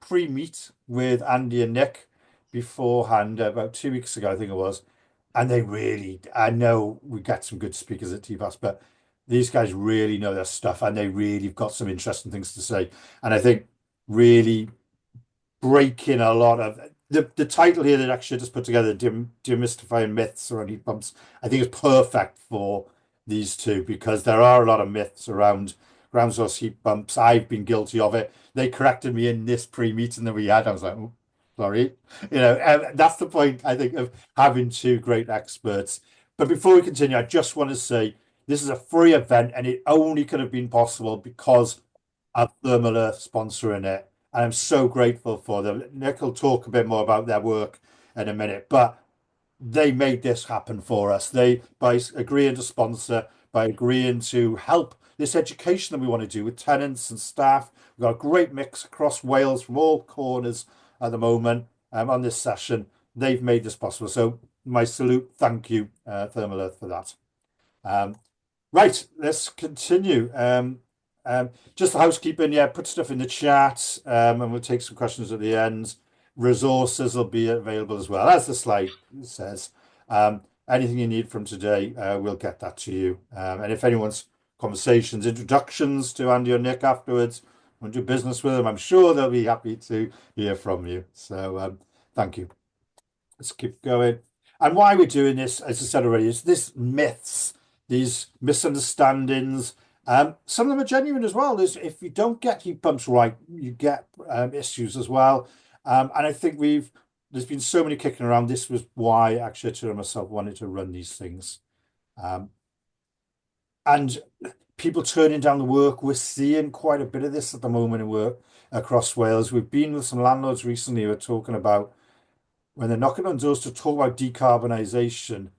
pre-meet with Andy and Nick beforehand about 2 weeks ago, I think it was. And they really, I know we got some good speakers at TPAS, but these guys really know their stuff and they really have got some interesting things to say. And I think really breaking a lot of the title here that actually just put together, Demystifying Myths Around Heat Pumps, I think is perfect for these two because there are a lot of myths around ground source heat pumps. I've been guilty of it. They corrected me in this pre-meeting that we had. I was like, oh, sorry. That's the point, I think, of having two great experts. But before we continue, I just want to say this is a free event and it only could have been possible because of Thermal Earth sponsoring it. And I'm so grateful for them. Nick will talk a bit more about their work in a minute, but they made this happen for us. They, by agreeing to sponsor, by agreeing to help this education that we want to do with tenants and staff. We've got a great mix across Wales from all corners at the moment on this session. They've made this possible. So my salute, thank you, Thermal Earth, for that. Right, let's continue. Just the housekeeping, yeah, put stuff in the chat, and we'll take some questions at the end. Resources will be available as well, as the slide says. Anything you need from today, we'll get that to you. And if anyone's conversations, introductions to Andy or Nick afterwards, want to do business with them, I'm sure they'll be happy to hear from you. So thank you. Let's keep going. And why we're doing this, as I said already, is this myths, these misunderstandings. Some of them are genuine as well. If you don't get heat pumps right, you get issues as well. And I think there's been so many kicking around. This was why actually I and myself wanted to run these things. And people turning down the work, we're seeing quite a bit of this at the moment in work across Wales. We've been with some landlords recently who are talking about when they're knocking on doors to talk about decarbonisation,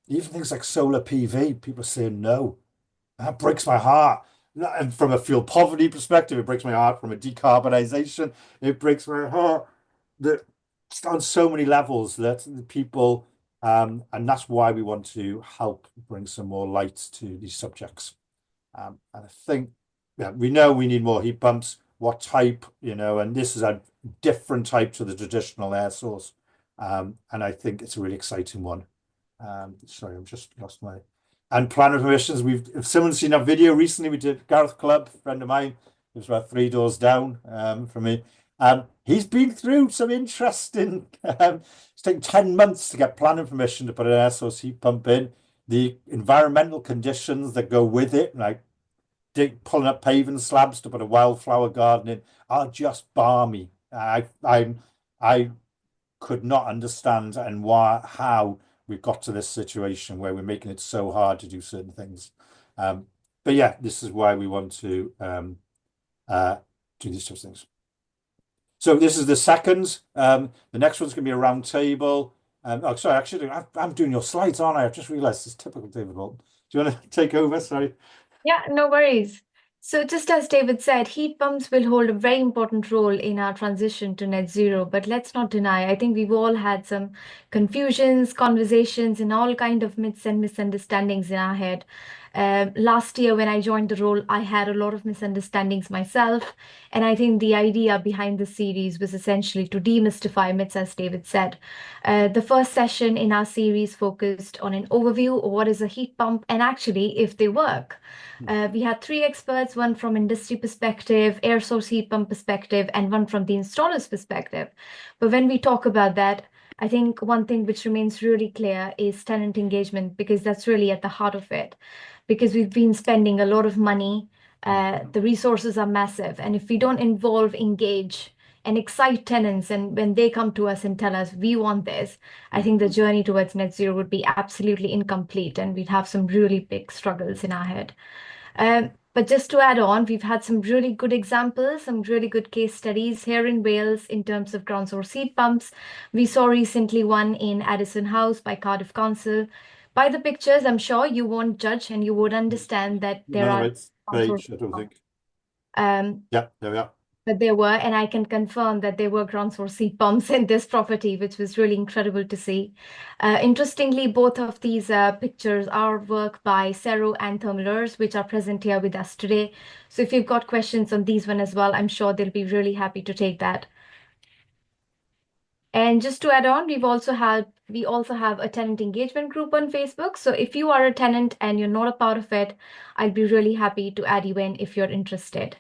even things like solar PV, people are saying no. That breaks my heart. And from a fuel poverty perspective, it breaks my heart. From a decarbonisation, it breaks my heart. That on so many levels that the people, and that's why we want to help bring some more light to these subjects. And I think, yeah, we know we need more heat pumps. What type, and this is a different type to the traditional air source. And I think it's a really exciting one. Sorry, I've just lost my. And planning permissions. If someone's seen our video recently, we did Gareth Clubb, a friend of mine, who's about 3 doors down from me. He's been through some interesting. It's taken 10 months to get planning permission to put an air source heat pump in. The environmental conditions that go with it, like pulling up paving slabs to put a wildflower garden in, are just balmy. I could not understand and how we've got to this situation where we're making it so hard to do certain things. But yeah, this is why we want to do these types of things. So this is the second. The next one's going to be a round table. Oh, sorry, actually, I'm doing your slides, aren't I? I've just realized it's typical David Walton. Do you want to take over? Sorry. Yeah, no worries. So just as David said, heat pumps will hold a very important role in our transition to net zero. But let's not deny, I think we've all had some confusions, conversations, and all kind of myths and misunderstandings in our head. Last year, when I joined the role, I had a lot of misunderstandings myself. And I think the idea behind the series was essentially to demystify myths, as David said. The first session in our series focused on an overview of what is a heat pump and actually if they work. We had three experts, one from industry perspective, air source heat pump perspective, and one from the installer's perspective. But when we talk about that, I think one thing which remains really clear is tenant engagement, because that's really at the heart of it. Because we've been spending a lot of money, the resources are massive. And if we don't involve, engage, and excite tenants, and when they come to us and tell us we want this, I think the journey towards net zero would be absolutely incomplete, and we'd have some really big struggles in our head. But just to add on, we've had some really good examples, some really good case studies here in Wales in terms of ground source heat pumps. We saw recently one in Addison House by Cardiff Council. By the pictures, I'm sure you won't judge and you would understand that there No, are it's ground source beige, I don't think. um, Yeah, there we are. but there were, and I can confirm that there were ground source heat pumps in this property, which was really incredible to see. Interestingly, both of these pictures are work by Cero and Thermalers, which are present here with us today. So if you've got questions on these one as well, I'm sure they'll be really happy to take that. And just to add on, we also have a tenant engagement group on Facebook. So if you are a tenant and you're not a part of it, I'll be really happy to add you in if you're interested.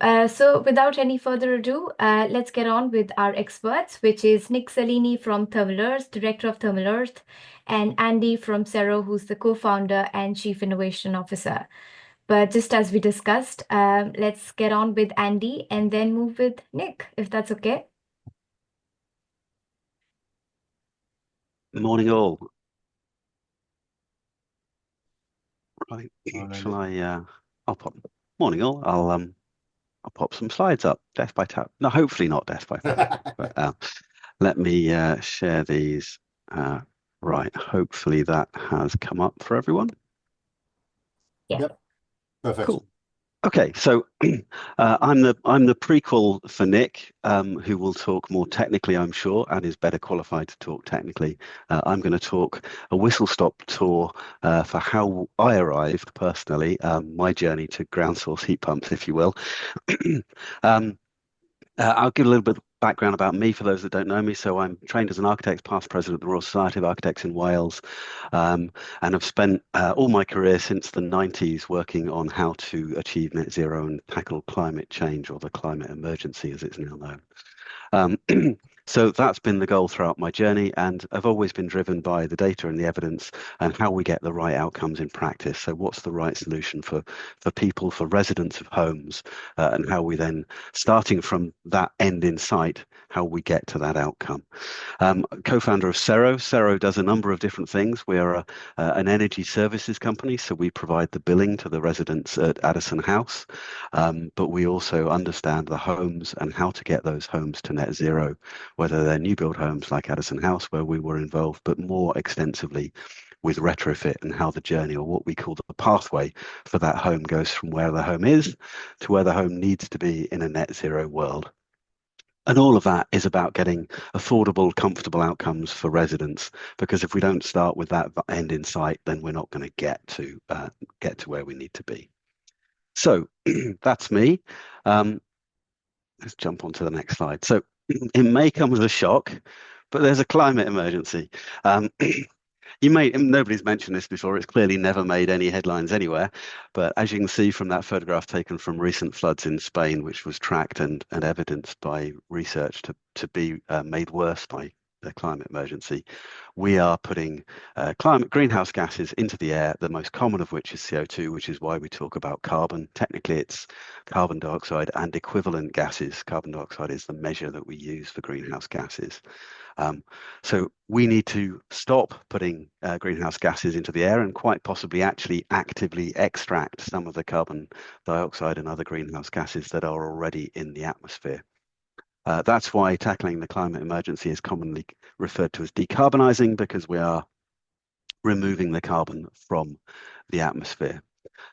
So without any further ado, let's get on with our experts, which is Nick Salini from Thermal Earth, Director of Thermal Earth, and Andy from Cero, who's the co-founder and Chief Innovation Officer. But just as we discussed, let's get on with Andy and then move with Nick, if that's okay. Morning all. Right. Oh, no, Shall I I'll pop morning all. I'll pop some slides up. Death by tap. No, hopefully not death by tap. But let me share these. Right. Hopefully that has come up for everyone. Yeah. Yep, perfect. Cool. Okay, so I'm the prequel for Nick, who will talk more technically, I'm sure, and is better qualified to talk technically. I'm going to talk a whistle-stop tour for how I arrived personally, my journey to ground source heat pumps, if you will. um, I'll give a little bit of background about me for those that don't know me. So I'm trained as an architect, past president of the Royal Society of Architects in Wales, and I've spent all my career since the 90s working on how to achieve net zero and tackle climate change, or the climate emergency as it's now known. Um, so that's been the goal throughout my journey, and I've always been driven by the data and the evidence and how we get the right outcomes in practice. So what's the right solution for people, for residents of homes, and how we then, starting from that end in sight, how we get to that outcome. Co-founder of Cero. Cero does a number of different things. We are an energy services company, so we provide the billing to the residents at Addison House, but we also understand the homes and how to get those homes to net zero, whether they're new build homes like Addison House, where we were involved, but more extensively with retrofit and how the journey, or what we call the pathway for that home, goes from where the home is to where the home needs to be in a net zero world. And all of that is about getting affordable, comfortable outcomes for residents. Because if we don't start with that end in sight, then we're not going to get to where we need to be. So that's me. Let's jump on to the next slide. So it may come as a shock, but there's a climate emergency. Nobody's mentioned this before. It's clearly never made any headlines anywhere. But as you can see from that photograph taken from recent floods in Spain, which was tracked and evidenced by research to be made worse by the climate emergency, we are putting greenhouse gases into the air, the most common of which is CO2, which is why we talk about carbon. Technically, it's carbon dioxide and equivalent gases. Carbon dioxide is the measure that we use for greenhouse gases. So we need to stop putting greenhouse gases into the air, and quite possibly actually actively extract some of the carbon dioxide and other greenhouse gases that are already in the atmosphere. That's why tackling the climate emergency is commonly referred to as decarbonising, because we are removing the carbon from the atmosphere.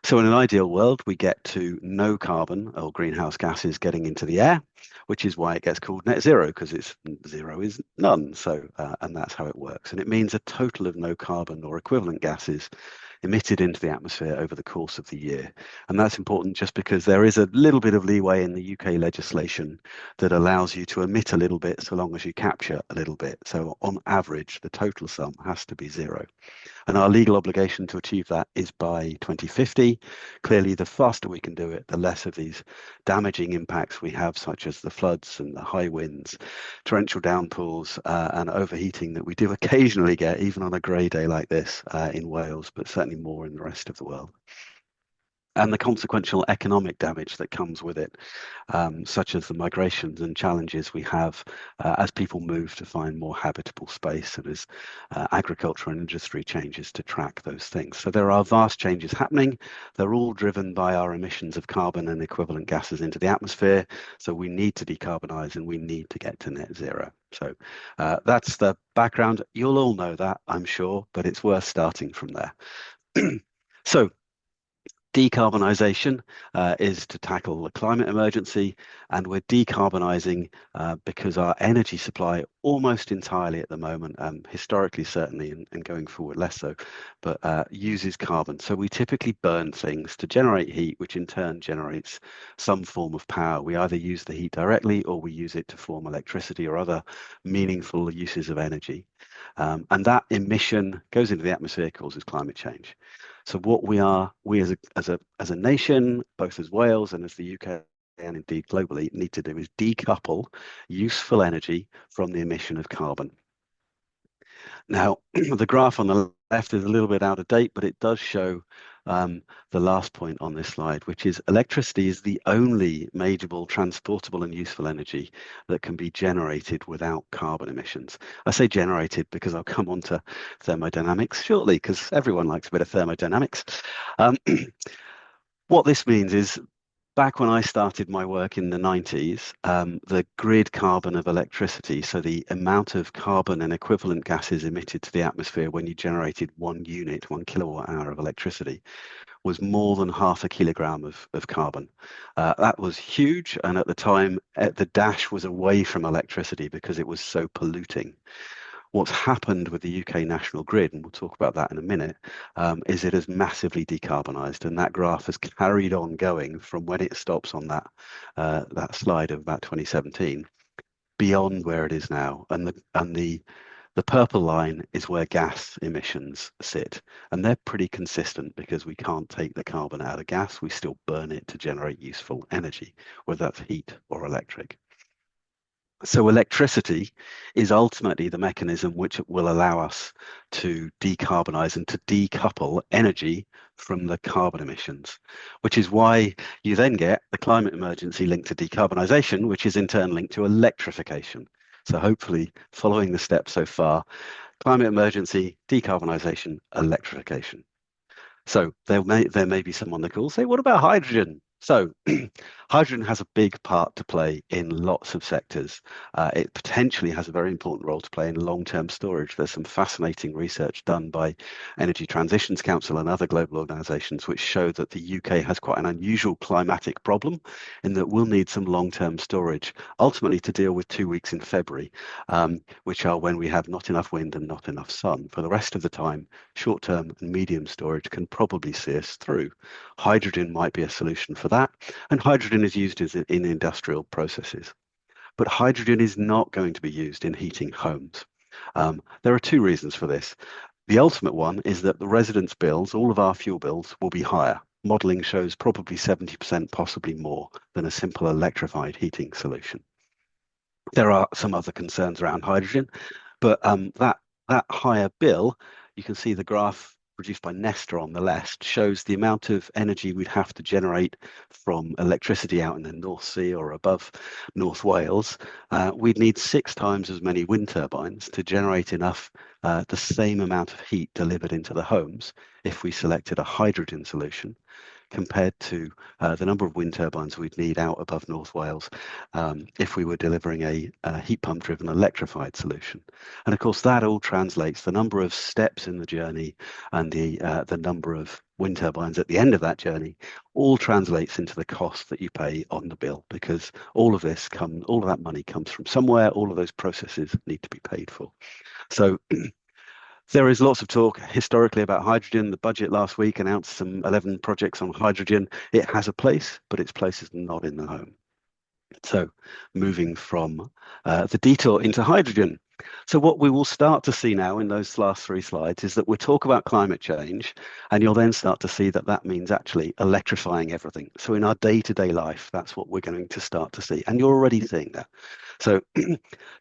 So in an ideal world, we get to no carbon or greenhouse gases getting into the air, which is why it gets called net zero, because it's zero is none. So, and that's how it works. And it means a total of no carbon or equivalent gases emitted into the atmosphere over the course of the year. And that's important just because there is a little bit of leeway in the UK legislation that allows you to emit a little bit so long as you capture a little bit. So on average, the total sum has to be zero. And our legal obligation to achieve that is by 2050. Clearly, the faster we can do it, the less of these damaging impacts we have, such as the floods and the high winds, torrential downpours, and overheating that we do occasionally get, even on a grey day like this in Wales, but certainly more in the rest of the world. And the consequential economic damage that comes with it, such as the migrations and challenges we have as people move to find more habitable space, and as agriculture and industry changes to track those things. So there are vast changes happening. They're all driven by our emissions of carbon and equivalent gases into the atmosphere. So we need to decarbonize, and we need to get to net zero. So that's the background. You'll all know that, I'm sure, but it's worth starting from there. So Decarbonisation is to tackle the climate emergency, and we're decarbonising because our energy supply almost entirely at the moment, historically certainly, and going forward less so, but uses carbon. So we typically burn things to generate heat, which in turn generates some form of power. We either use the heat directly or we use it to form electricity or other meaningful uses of energy. And that emission goes into the atmosphere, causes climate change. So what we as a nation, both as Wales and as the UK and indeed globally, need to do is decouple useful energy from the emission of carbon. Now, the graph on the left is a little bit out of date, but it does show the last point on this slide, which is electricity is the only measurable, transportable and useful energy that can be generated without carbon emissions. I say generated because I'll come on to thermodynamics shortly, because everyone likes a bit of thermodynamics. What this means is, back when I started my work in the 90s, the grid carbon of electricity, so the amount of carbon and equivalent gases emitted to the atmosphere when you generated 1 kilowatt hour of electricity, was more than half a kilogram of carbon. That was huge, and at the time, the dash was away from electricity because it was so polluting. What's happened with the UK national grid, and we'll talk about that in a minute, is it has massively decarbonised, and that graph has carried on going from when it stops on that slide of about 2017 beyond where it is now, and the purple line is where gas emissions sit, and they're pretty consistent because we can't take the carbon out of gas. We still burn it to generate useful energy, whether that's heat or electric. So electricity is ultimately the mechanism which will allow us to decarbonize and to decouple energy from the carbon emissions, which is why you then get the climate emergency linked to decarbonization, which is in turn linked to electrification. So hopefully, following the steps so far, climate emergency, decarbonization, electrification. So there may be someone that will say, what about hydrogen? So hydrogen has a big part to play in lots of sectors. It potentially has a very important role to play in long-term storage. There's some fascinating research done by Energy Transitions Council and other global organizations which show that the UK has quite an unusual climatic problem in that we'll need some long-term storage, ultimately to deal with 2 weeks in February, which are when we have not enough wind and not enough sun. For the rest of the time, short-term and medium storage can probably see us through. Hydrogen might be a solution for that, and hydrogen is used in industrial processes. But hydrogen is not going to be used in heating homes. There are 2 reasons for this. The ultimate one is that the residents' bills, all of our fuel bills, will be higher. Modelling shows probably 70%, possibly more, than a simple electrified heating solution. There are some other concerns around hydrogen, but that higher bill, you can see the graph produced by Nesta on the left, shows the amount of energy we'd have to generate from electricity out in the North Sea or above North Wales. We'd need 6 times as many wind turbines to generate enough, the same amount of heat delivered into the homes if we selected a hydrogen solution, compared to the number of wind turbines we'd need out above North Wales if we were delivering a heat pump driven electrified solution. And of course that all translates, the number of steps in the journey and the number of wind turbines at the end of that journey all translates into the cost that you pay on the bill, because all of that money comes from somewhere. All of those processes need to be paid for. So there is lots of talk historically about hydrogen. The budget last week announced some 11 projects on hydrogen. It has a place, but its place is not in the home. So moving from the detour into hydrogen. So what we will start to see now in those last 3 slides is that we'll talk about climate change, and you'll then start to see that that means actually electrifying everything. So in our day-to-day life, that's what we're going to start to see, and you're already seeing that. So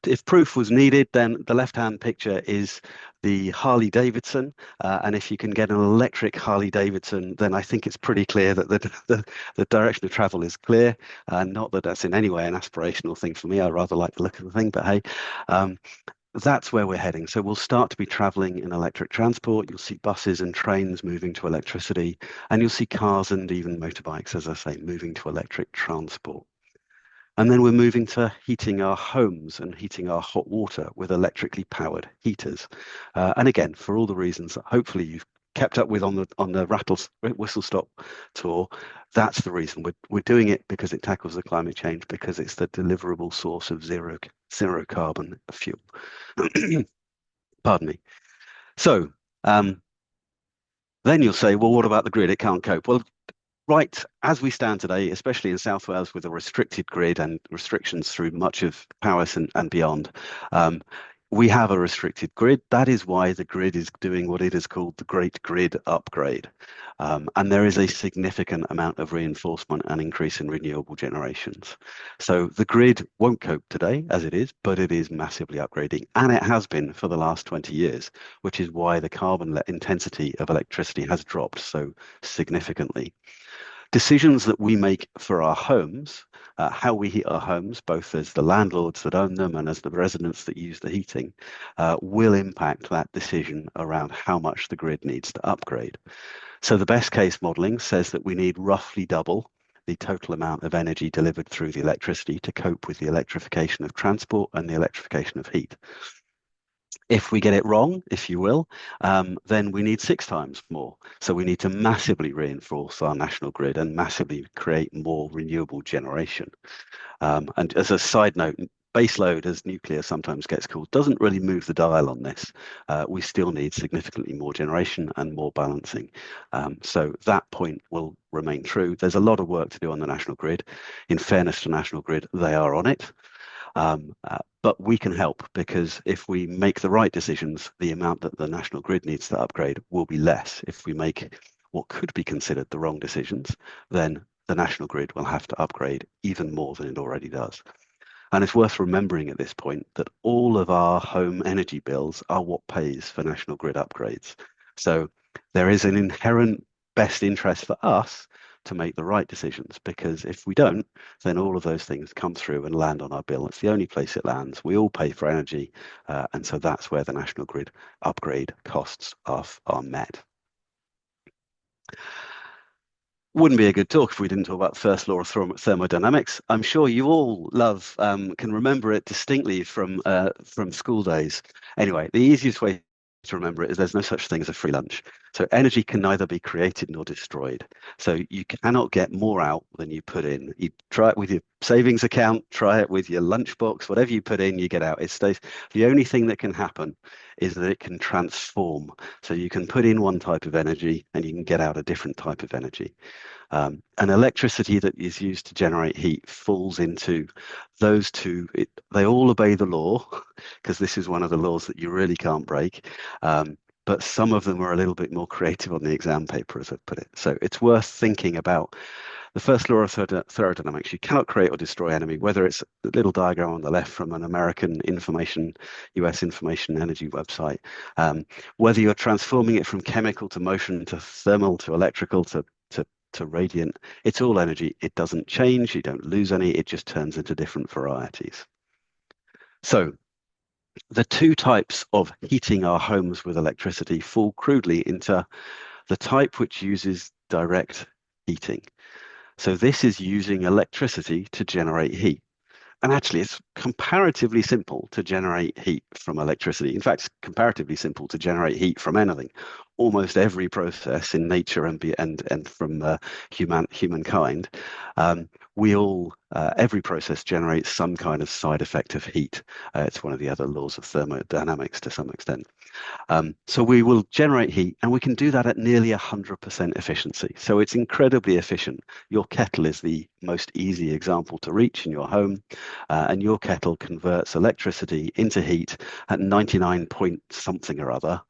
if proof was needed, then the left-hand picture is the Harley Davidson, and if you can get an electric Harley Davidson, then I think it's pretty clear that the direction of travel is clear. Not that that's in any way an aspirational thing for me. I rather like the look of the thing, but hey, that's where we're heading. So we'll start to be traveling in electric transport. You'll see buses and trains moving to electricity, and you'll see cars and even motorbikes, as I say, moving to electric transport. And then we're moving to heating our homes and heating our hot water with electrically powered heaters. And again, for all the reasons that hopefully kept up with on the whistle stop tour. That's the reason we're doing it, because it tackles the climate change, because it's the deliverable source of zero carbon fuel. Pardon me. So then you'll say, well, what about the grid? It can't cope. Well, right as we stand today, especially in South Wales with a restricted grid and restrictions through much of Powys and beyond, we have a restricted grid. That is why the grid is doing what it is called the Great Grid Upgrade. And there is a significant amount of reinforcement and increase in renewable generations. So the grid won't cope today as it is, but it is massively upgrading. And it has been for the last 20 years, which is why the carbon intensity of electricity has dropped so significantly. Decisions that we make for our homes, how we heat our homes, both as the landlords that own them and as the residents that use the heating, will impact that decision around how much the grid needs to upgrade. So the best case modelling says that we need roughly double the total amount of energy delivered through the electricity to cope with the electrification of transport and the electrification of heat. If we get it wrong, if you will, then we need 6 times more. So we need to massively reinforce our national grid and massively create more renewable generation. And as a side note, baseload, as nuclear sometimes gets called, doesn't really move the dial on this. We still need significantly more generation and more balancing. So that point will remain true. There's a lot of work to do on the national grid. In fairness to National Grid, they are on it. But we can help, because if we make the right decisions, the amount that the national grid needs to upgrade will be less. If we make what could be considered the wrong decisions, then the national grid will have to upgrade even more than it already does. And it's worth remembering at this point that all of our home energy bills are what pays for national grid upgrades. So there is an inherent best interest for us to make the right decisions, because if we don't, then all of those things come through and land on our bill. It's the only place it lands. We all pay for energy, and so that's where the national grid upgrade costs are met. Wouldn't be a good talk if we didn't talk about the first law of thermodynamics. I'm sure you all can remember it distinctly from school days. Anyway, the easiest way to remember it is there's no such thing as a free lunch. So energy can neither be created nor destroyed. So you cannot get more out than you put in. You try it with your savings account, try it with your lunchbox, whatever you put in, you get out. It stays. The only thing that can happen is that it can transform. So you can put in one type of energy and you can get out a different type of energy. And electricity that is used to generate heat falls into those two. They all obey the law, because this is one of the laws that you really can't break. But some of them are a little bit more creative on the exam paper, as I've put it. So it's worth thinking about the first law of thermodynamics. You cannot create or destroy enemy, whether it's the little diagram on the left from an American US information energy website, whether you're transforming it from chemical to motion to thermal to electrical to radiant. It's all energy. It doesn't change. You don't lose any. It just turns into different varieties. So the two types of heating our homes with electricity fall crudely into the type which uses direct heating. So this is using electricity to generate heat. And actually, it's comparatively simple to generate heat from electricity. In fact, it's comparatively simple to generate heat from anything. Almost every process in nature and from humankind, every process generates some kind of side effect of heat. It's one of the other laws of thermodynamics to some extent. So we will generate heat, and we can do that at nearly 100% efficiency. So it's incredibly efficient. Your kettle is the most easy example to reach in your home, and your kettle converts electricity into heat at 99 point something or other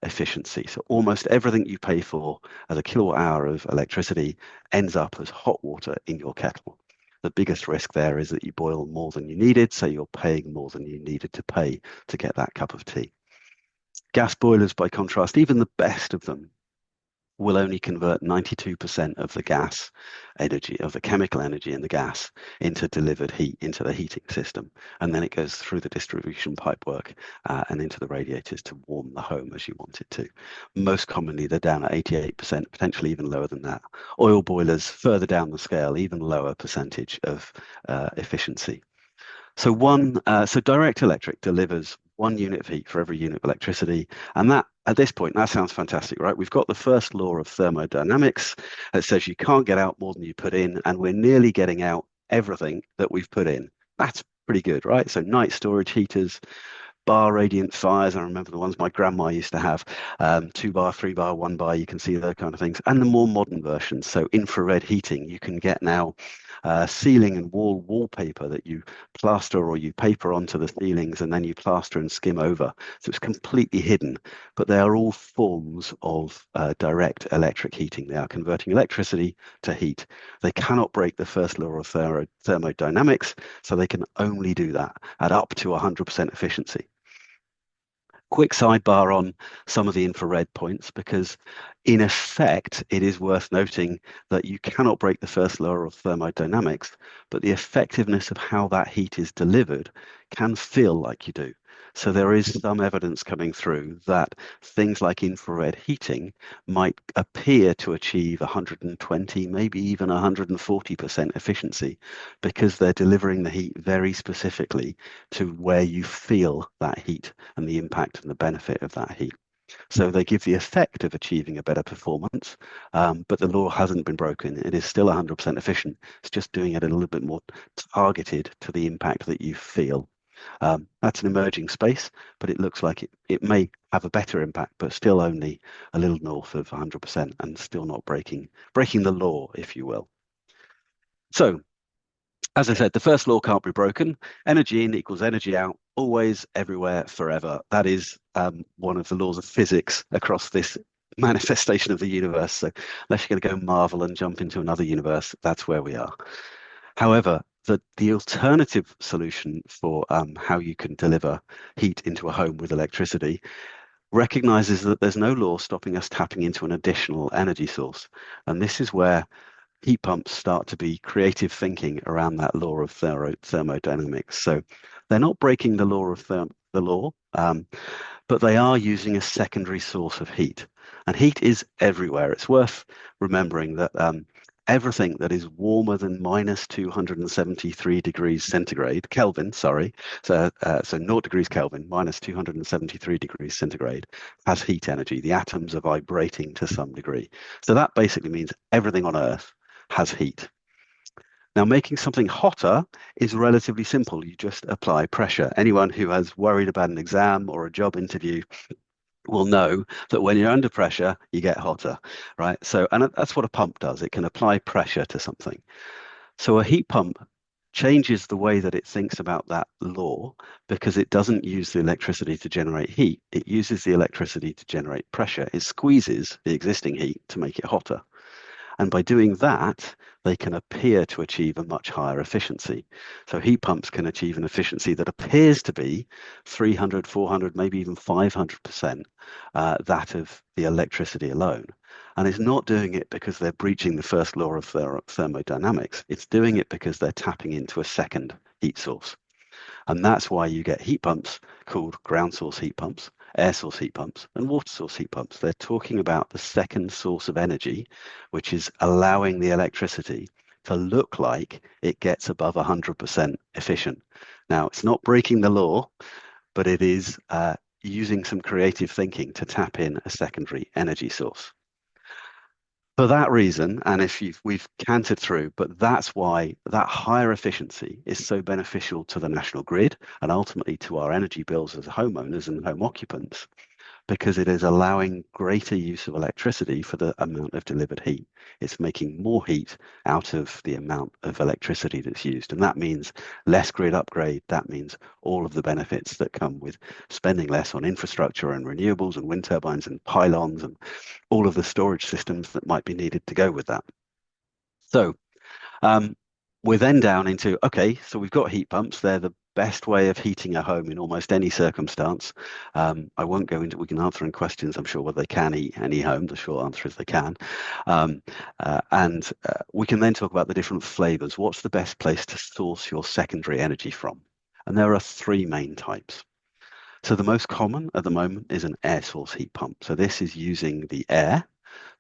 efficiency. So almost everything you pay for as a kilowatt hour of electricity ends up as hot water in your kettle. The biggest risk there is that you boil more than you needed, so you're paying more than you needed to pay to get that cup of tea. Gas boilers, by contrast, even the best of them, will only convert 92% of the gas energy, of the chemical energy in the gas, into delivered heat into the heating system. And then it goes through the distribution pipework and into the radiators to warm the home as you want it to. Most commonly, they're down at 88%, potentially even lower than that. Oil boilers, further down the scale, even lower percentage of efficiency. So direct electric delivers 1 unit of heat for every unit of electricity. And that, at this point, that sounds fantastic, right? We've got the first law of thermodynamics that says you can't get out more than you put in, and we're nearly getting out everything that we've put in. That's pretty good, right? So night storage heaters, bar radiant fires. I remember the ones my grandma used to have, 2 bar, 3 bar, 1 bar. You can see those kind of things. And the more modern versions, so infrared heating, you can get now ceiling and wall wallpaper that you plaster or you paper onto the ceilings and then you plaster and skim over. So it's completely hidden, but they are all forms of direct electric heating. They are converting electricity to heat. They cannot break the first law of thermodynamics, so they can only do that at up to 100% efficiency. Quick sidebar on some of the infrared points, because in effect, it is worth noting that you cannot break the first law of thermodynamics, but the effectiveness of how that heat is delivered can feel like you do. So there is some evidence coming through that things like infrared heating might appear to achieve 120, maybe even 140% efficiency, because they're delivering the heat very specifically to where you feel that heat and the impact and the benefit of that heat. So they give the effect of achieving a better performance, but the law hasn't been broken. It is still 100% efficient. It's just doing it a little bit more targeted to the impact that you feel. That's an emerging space, but it looks like it may have a better impact, but still only a little north of 100% and still not breaking the law, if you will. So, as I said, the first law can't be broken. Energy in equals energy out, always, everywhere, forever. That is one of the laws of physics across this manifestation of the universe. So unless you're going to go Marvel and jump into another universe, that's where we are. However, the alternative solution for how you can deliver heat into a home with electricity recognizes that there's no law stopping us tapping into an additional energy source. And this is where heat pumps start to be creative thinking around that law of thermodynamics. So they're not breaking the law of the law, but they are using a secondary source of heat. And heat is everywhere. It's worth remembering that everything that is warmer than minus 273 degrees centigrade, Kelvin, sorry, so 0 degrees Kelvin, minus 273 degrees centigrade, has heat energy. The atoms are vibrating to some degree. So that basically means everything on Earth has heat. Now, making something hotter is relatively simple. You just apply pressure. Anyone who has worried about an exam or a job interview will know that when you're under pressure, you get hotter, right? So, and that's what a pump does. It can apply pressure to something. So a heat pump changes the way that it thinks about that law, because it doesn't use the electricity to generate heat. It uses the electricity to generate pressure. It squeezes the existing heat to make it hotter. And by doing that, they can appear to achieve a much higher efficiency. So heat pumps can achieve an efficiency that appears to be 300, 400, maybe even 500% that of the electricity alone. And it's not doing it because they're breaching the first law of thermodynamics. It's doing it because they're tapping into a second heat source. And that's why you get heat pumps called ground source heat pumps, air source heat pumps, and water source heat pumps. They're talking about the second source of energy, which is allowing the electricity to look like it gets above 100% efficient. Now, it's not breaking the law, but it is using some creative thinking to tap in a secondary energy source. For that reason, and if we've cantered through, but that's why that higher efficiency is so beneficial to the national grid and ultimately to our energy bills as homeowners and home occupants, because it is allowing greater use of electricity for the amount of delivered heat. It's making more heat out of the amount of electricity that's used. And that means less grid upgrade. That means all of the benefits that come with spending less on infrastructure and renewables and wind turbines and pylons and all of the storage systems that might be needed to go with that. So we're then down into, okay, so we've got heat pumps. They're the best way of heating a home in almost any circumstance. I won't go into, we can answer in questions, I'm sure, whether they can heat any home. The short answer is they can. And we can then talk about the different flavors. What's the best place to source your secondary energy from? And there are 3 main types. So the most common at the moment is an air source heat pump. So this is using the air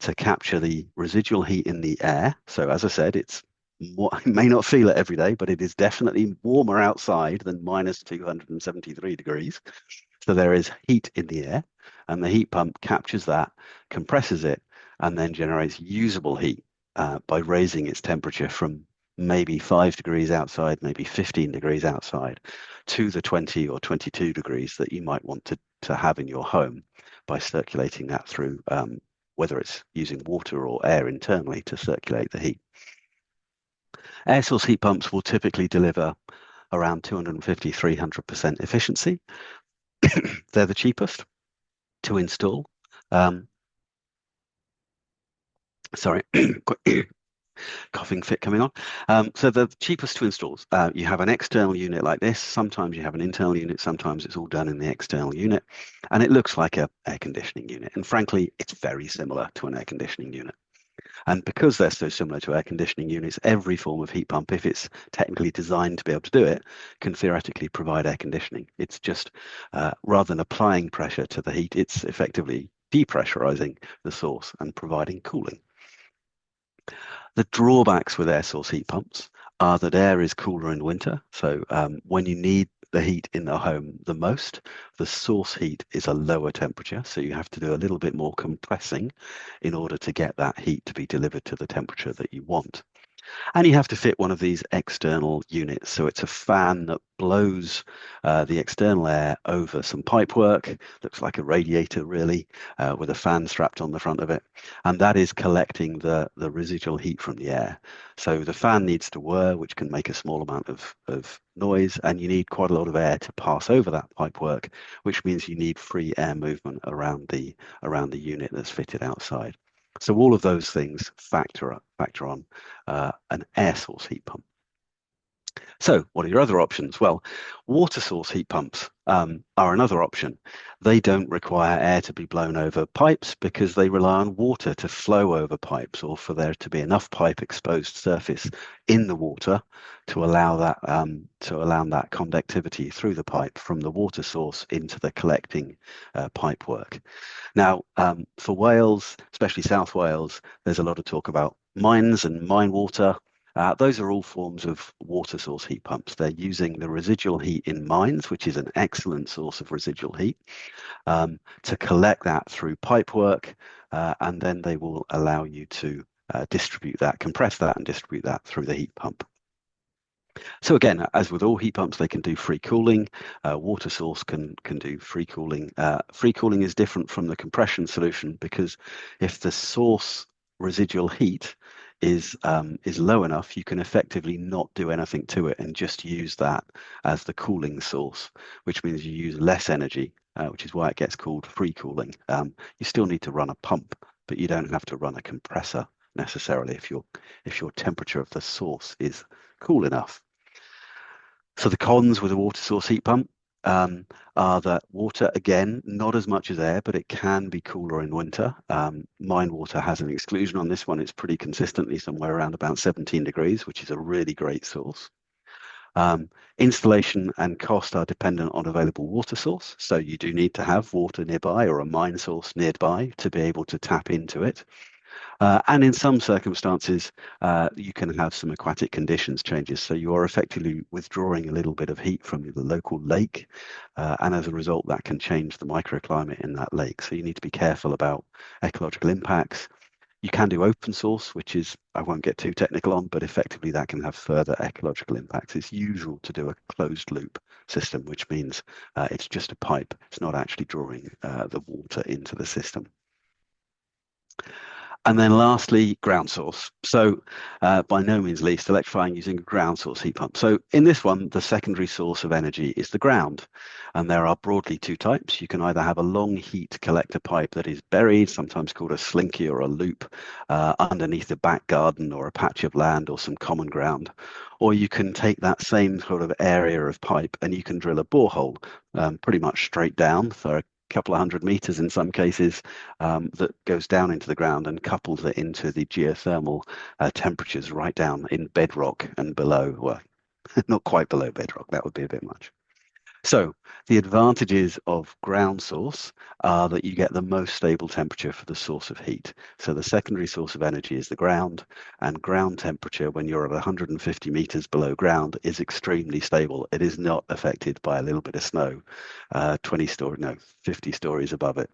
to capture the residual heat in the air. So as I said, it's you may not feel it every day, but it is definitely warmer outside than minus 273 degrees. So there is heat in the air, and the heat pump captures that, compresses it, and then generates usable heat by raising its temperature from maybe 5 degrees outside, maybe 15 degrees outside, to the 20 or 22 degrees that you might want to have in your home by circulating that through, whether it's using water or air internally to circulate the heat. Air source heat pumps will typically deliver around 250, 300% efficiency. They're the cheapest to install. Sorry, coughing fit coming on. So the cheapest to install. You have an external unit like this. Sometimes you have an internal unit. Sometimes it's all done in the external unit. And it looks like an air conditioning unit. And frankly, it's very similar to an air conditioning unit. And because they're so similar to air conditioning units, every form of heat pump, if it's technically designed to be able to do it, can theoretically provide air conditioning. It's just, rather than applying pressure to the heat, it's effectively depressurizing the source and providing cooling. The drawbacks with air source heat pumps are that air is cooler in winter. So when you need the heat in the home the most, the source heat is a lower temperature. So you have to do a little bit more compressing in order to get that heat to be delivered to the temperature that you want. And you have to fit one of these external units. So it's a fan that blows the external air over some pipework. Looks like a radiator, really, with a fan strapped on the front of it. And that is collecting the residual heat from the air. So the fan needs to whir, which can make a small amount of noise. And you need quite a lot of air to pass over that pipework, which means you need free air movement around the unit that's fitted outside. So all of those things factor on an air source heat pump. So what are your other options? Well, water source heat pumps are another option. They don't require air to be blown over pipes because they rely on water to flow over pipes, or for there to be enough pipe exposed surface in the water to allow that conductivity through the pipe from the water source into the collecting pipe work. Now, for Wales, especially South Wales, there's a lot of talk about mines and mine water. Those are all forms of water source heat pumps. They're using the residual heat in mines, which is an excellent source of residual heat, to collect that through pipe work, and then they will allow you to distribute that, compress that, and distribute that through the heat pump. So again, as with all heat pumps, they can do free cooling. Water source can do free cooling. Free cooling is different from the compression solution because if the source residual heat is low enough, you can effectively not do anything to it and just use that as the cooling source, which means you use less energy, which is why it gets called free cooling. You still need to run a pump, but you don't have to run a compressor necessarily if your temperature of the source is cool enough. So the cons with a water source heat pump are that water, again, not as much as air, but it can be cooler in winter. Mine water has an exclusion on this one. It's pretty consistently somewhere around about 17 degrees, which is a really great source. Installation and cost are dependent on available water source. So you do need to have water nearby or a mine source nearby to be able to tap into it. And in some circumstances, you can have some aquatic conditions changes. So you are effectively withdrawing a little bit of heat from the local lake. And as a result, that can change the microclimate in that lake. So you need to be careful about ecological impacts. You can do open source, which is, I won't get too technical on, but effectively that can have further ecological impacts. It's usual to do a closed loop system, which means it's just a pipe. It's not actually drawing the water into the system. And then lastly, ground source. So by no means least, electrifying using a ground source heat pump. So in this one, the secondary source of energy is the ground. And there are broadly two types. You can either have a long heat collector pipe that is buried, sometimes called a slinky or a loop, underneath a back garden or a patch of land or some common ground. Or you can take that same sort of area of pipe and you can drill a borehole pretty much straight down for a couple of 100 meters in some cases, that goes down into the ground and couples it into the geothermal temperatures right down in bedrock and below. Well, not quite below bedrock, that would be a bit much. So the advantages of ground source are that you get the most stable temperature for the source of heat. So the secondary source of energy is the ground, and ground temperature when you're at 150 meters below ground is extremely stable. It is not affected by a little bit of snow, 50 stories above it.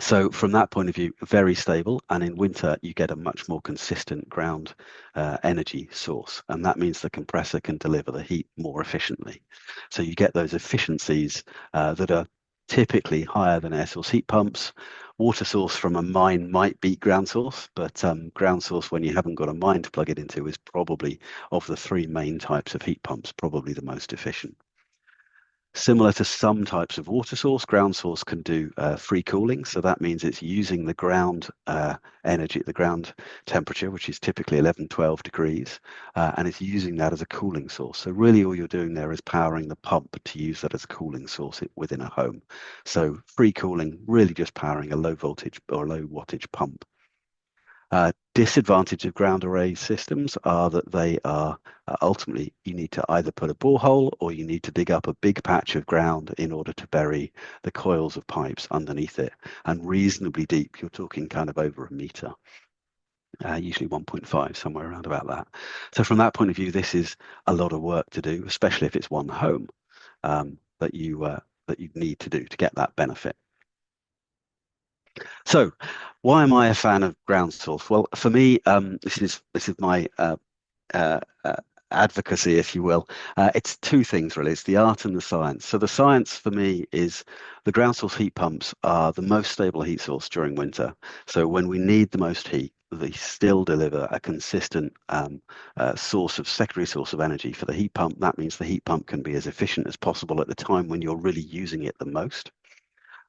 So from that point of view, very stable. And in winter, you get a much more consistent ground energy source. And that means the compressor can deliver the heat more efficiently. So you get those efficiencies that are typically higher than air source heat pumps. Water source from a mine might beat ground source, but ground source, when you haven't got a mine to plug it into, is probably, of the three main types of heat pumps, probably the most efficient. Similar to some types of water source, ground source can do free cooling. So that means it's using the ground energy, the ground temperature, which is typically 11, 12 degrees, and it's using that as a cooling source. So really all you're doing there is powering the pump to use that as a cooling source within a home. So free cooling, really just powering a low voltage or low wattage pump. Disadvantage of ground array systems are that they are ultimately, you need to either put a borehole or you need to dig up a big patch of ground in order to bury the coils of pipes underneath it, and reasonably deep. You're talking kind of over a meter, usually 1.5, somewhere around about that. So from that point of view, this is a lot of work to do, especially if it's one home that you need to do to get that benefit. So, why am I a fan of ground source? Well, for me, this is my advocacy, if you will. It's two things really. It's the art and the science. So the science for me is the ground source heat pumps are the most stable heat source during winter. So when we need the most heat, they still deliver a consistent secondary source of energy for the heat pump. That means the heat pump can be as efficient as possible at the time when you're really using it the most.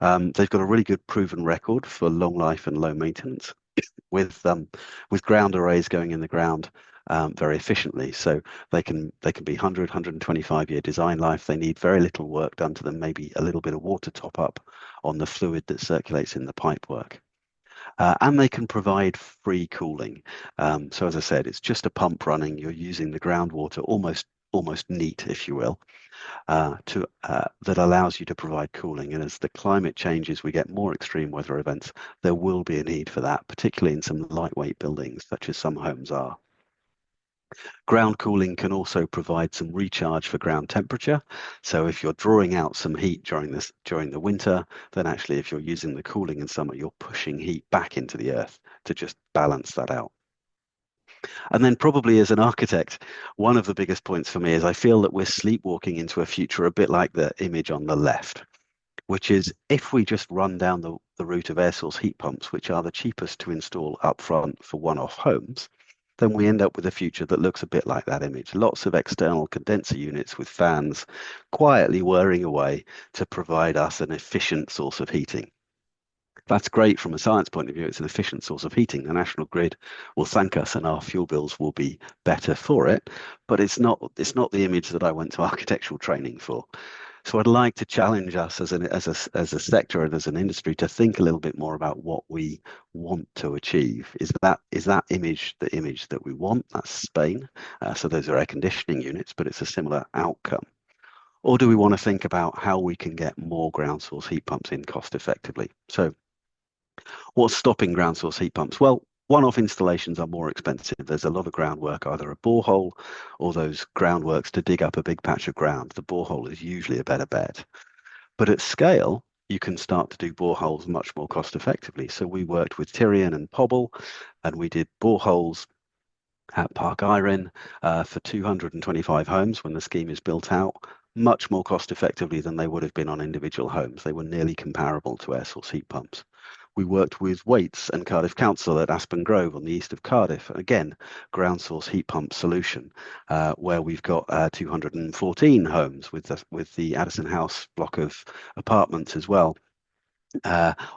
They've got a really good proven record for long life and low maintenance with ground arrays going in the ground very efficiently. So they can be 100, 125-year design life. They need very little work done to them, maybe a little bit of water top up on the fluid that circulates in the pipework. And they can provide free cooling. So as I said, it's just a pump running. You're using the groundwater almost neat, if you will. That allows you to provide cooling. And as the climate changes, we get more extreme weather events, there will be a need for that, particularly in some lightweight buildings, such as some homes are. Ground cooling can also provide some recharge for ground temperature. So if you're drawing out some heat during the winter, then actually if you're using the cooling in summer, you're pushing heat back into the earth to just balance that out. And then probably as an architect, one of the biggest points for me is I feel that we're sleepwalking into a future a bit like the image on the left, which is if we just run down the route of air source heat pumps, which are the cheapest to install up front for one-off homes, then we end up with a future that looks a bit like that image. Lots of external condenser units with fans quietly whirring away to provide us an efficient source of heating. That's great from a science point of view. It's an efficient source of heating. The national grid will thank us and our fuel bills will be better for it. But it's not the image that I went to architectural training for. So I'd like to challenge us as a sector and as an industry to think a little bit more about what we want to achieve. Is that image the image that we want? That's Spain. So those are air conditioning units, but it's a similar outcome. Or do we want to think about how we can get more ground source heat pumps in cost effectively? So what's stopping ground source heat pumps? Well, one-off installations are more expensive. There's a lot of groundwork, either a borehole or those groundworks to dig up a big patch of ground. The borehole is usually a better bet. But at scale, you can start to do boreholes much more cost effectively. So we worked with Tyrian and Pobble, and we did boreholes at Park Iron for 225 homes when the scheme is built out, much more cost effectively than they would have been on individual homes. They were nearly comparable to air source heat pumps. We worked with Waits and Cardiff Council at Aspen Grove on the east of Cardiff. Again, ground source heat pump solution, where we've got 214 homes with the Addison House block of apartments as well.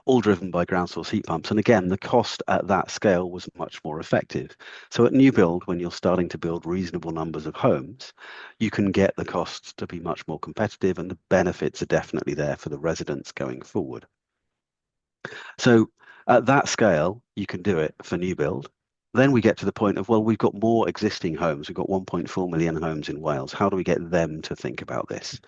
All driven by ground source heat pumps. And again, the cost at that scale was much more effective. So at new build, when you're starting to build reasonable numbers of homes, you can get the costs to be much more competitive, and the benefits are definitely there for the residents going forward. So at that scale, you can do it for new build. then we get to the point of, well, we've got more existing homes. We've got 1.4 million homes in Wales. How do we get them to think about this?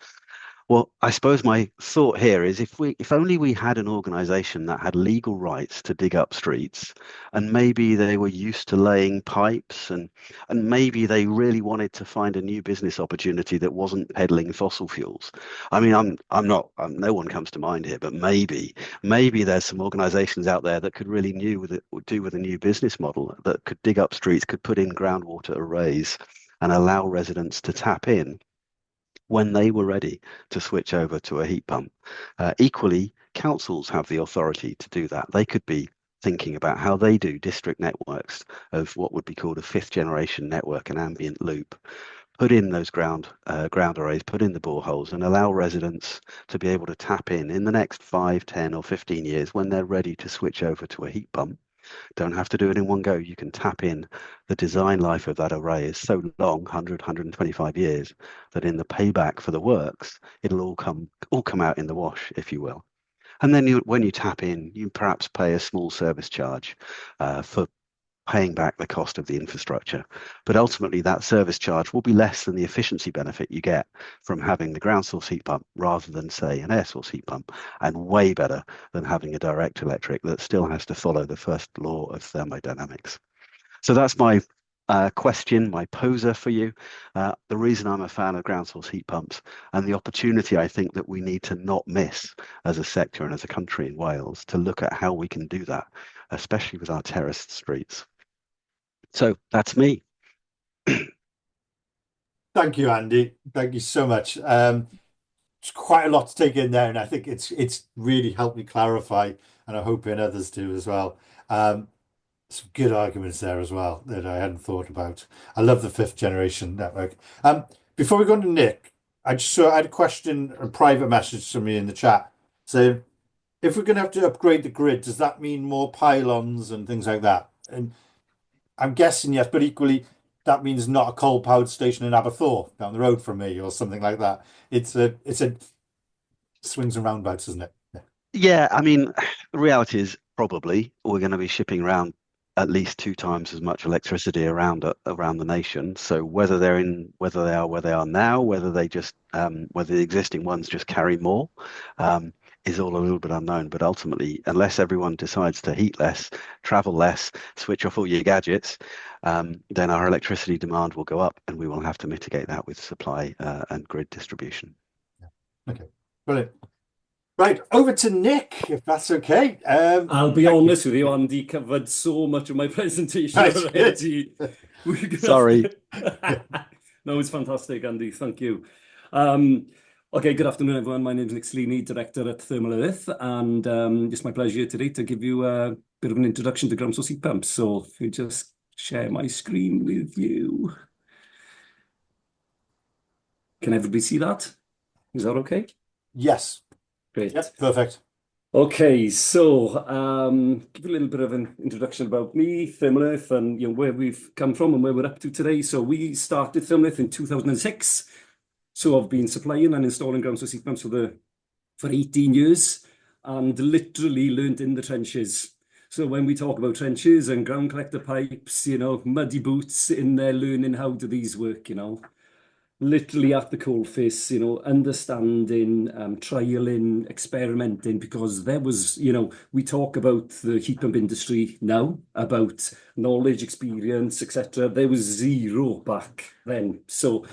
Well, I suppose my thought here is if only we had an organization that had legal rights to dig up streets, and maybe they were used to laying pipes, and maybe they really wanted to find a new business opportunity that wasn't peddling fossil fuels. I mean, I'm not no one comes to mind here, but maybe there's some organizations out there that could really do with a new business model that could dig up streets, could put in groundwater arrays and allow residents to tap in when they were ready to switch over to a heat pump. Equally, councils have the authority to do that. They could be thinking about how they do district networks of what would be called a fifth generation network, an ambient loop. Put in those ground arrays, put in the boreholes, and allow residents to be able to tap in the next 5, 10, or 15 years when they're ready to switch over to a heat pump. Don't have to do it in one go. You can tap in. The design life of that array is so long, 100, 125 years, that in the payback for the works, it'll all come out in the wash, if you will. And then when you tap in, you perhaps pay a small service charge for paying back the cost of the infrastructure. But ultimately, that service charge will be less than the efficiency benefit you get from having the ground source heat pump rather than, say, an air source heat pump, and way better than having a direct electric that still has to follow the first law of thermodynamics. So that's my question, my poser for you. The reason I'm a fan of ground source heat pumps, and the opportunity I think that we need to not miss as a sector and as a country in Wales to look at how we can do that, especially with our terraced streets. So that's me. Thank you, Andy. Thank you so much. It's quite a lot to take in there, and I think it's really helped me clarify, and I'm hoping others do as well. Some good arguments there as well that I hadn't thought about. I love the fifth generation network. Before we go on to Nick, I just saw I had a question, a private message to me in the chat saying, if we're going to have to upgrade the grid, does that mean more pylons and things like that? And I'm guessing yes, but equally that means not a coal-powered station in Aberthaw down the road from me or something like that. It's a swings and roundabouts, isn't it? Yeah. Yeah, I mean, the reality is probably we're going to be shipping around at least 2 times as much electricity around the nation. So whether they are where they are now, whether the existing ones just carry more, is all a little bit unknown. But ultimately, unless everyone decides to heat less, travel less, switch off all your gadgets, then our electricity demand will go up, and we will have to mitigate that with supply and grid distribution. Okay, brilliant. Right, over to Nick, if that's okay. I'll be honest with you, Andy covered so much of my presentation already. Sorry. No, it's fantastic, Andy. Thank you. Okay, good afternoon, everyone. My name is Nick Sleeney, Director at Thermal Earth, and it's my pleasure today to give you a bit of an introduction to ground source heat pumps. So if you just share my screen with you. Can everybody see that? Is that okay? Yes. Great. Yep, perfect. Okay, so give a little bit of an introduction about me, Thermal Earth, and where we've come from and where we're up to today. So we started Thermal Earth in 2006. So I've been supplying and installing ground source heat pumps for 18 years and literally learned in the trenches. So when we talk about trenches and ground collector pipes, muddy boots in there learning how do these work, literally at the coalface, understanding, trialing, experimenting, because there was, we talk about the heat pump industry now, about knowledge, experience, etc. There was zero back then. So,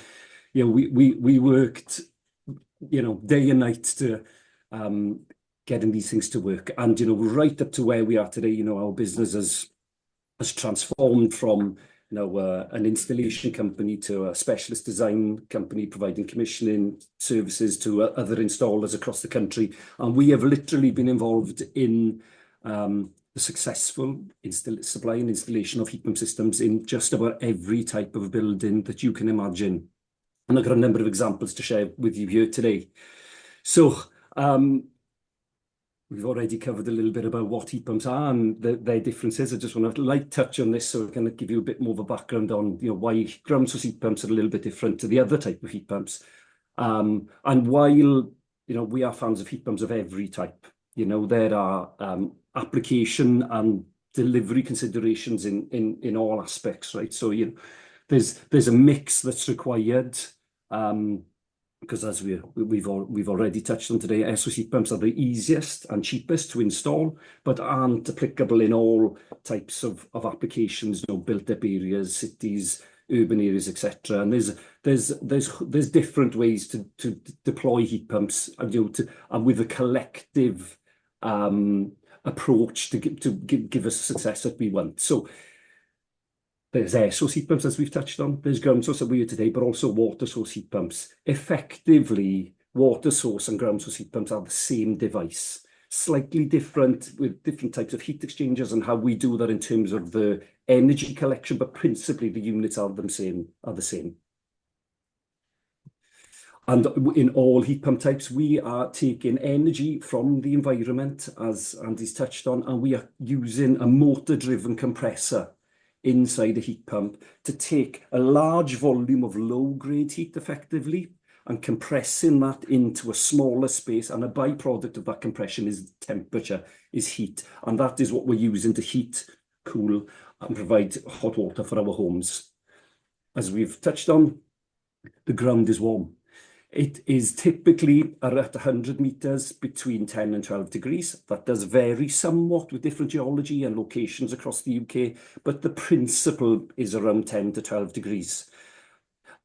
we worked, day and night to getting these things to work. And, right up to where we are today, our business has transformed from an installation company to a specialist design company providing commissioning services to other installers across the country. And we have literally been involved in the successful supply and installation of heat pump systems in just about every type of building that you can imagine. And I've got a number of examples to share with you here today. So we've already covered a little bit about what heat pumps are and their differences. I just want to light touch on this so I can give you a bit more of a background on why ground source heat pumps are a little bit different to the other type of heat pumps. And while we are fans of heat pumps of every type, there are application and delivery considerations in all aspects, right? So, there's a mix that's required, because as we've already touched on today, air source heat pumps are the easiest and cheapest to install, but aren't applicable in all types of applications, built up areas, cities, urban areas, etc. And there's different ways to deploy heat pumps, and with a collective approach to give us the success that we want. So there's air source heat pumps, as we've touched on. There's ground source that we hear today, but also water source heat pumps. Effectively, water source and ground source heat pumps are the same device, slightly different with different types of heat exchangers and how we do that in terms of the energy collection, but principally the units are the same. And in all heat pump types, we are taking energy from the environment, as Andy's touched on, and we are using a motor-driven compressor inside a heat pump to take a large volume of low-grade heat effectively and compressing that into a smaller space. And a byproduct of that compression is temperature, is heat. And that is what we're using to heat, cool, and provide hot water for our homes. As we've touched on, the ground is warm. It is typically at 100 meters between 10 and 12 degrees. That does vary somewhat with different geology and locations across the UK, but the principle is around 10 to 12 degrees.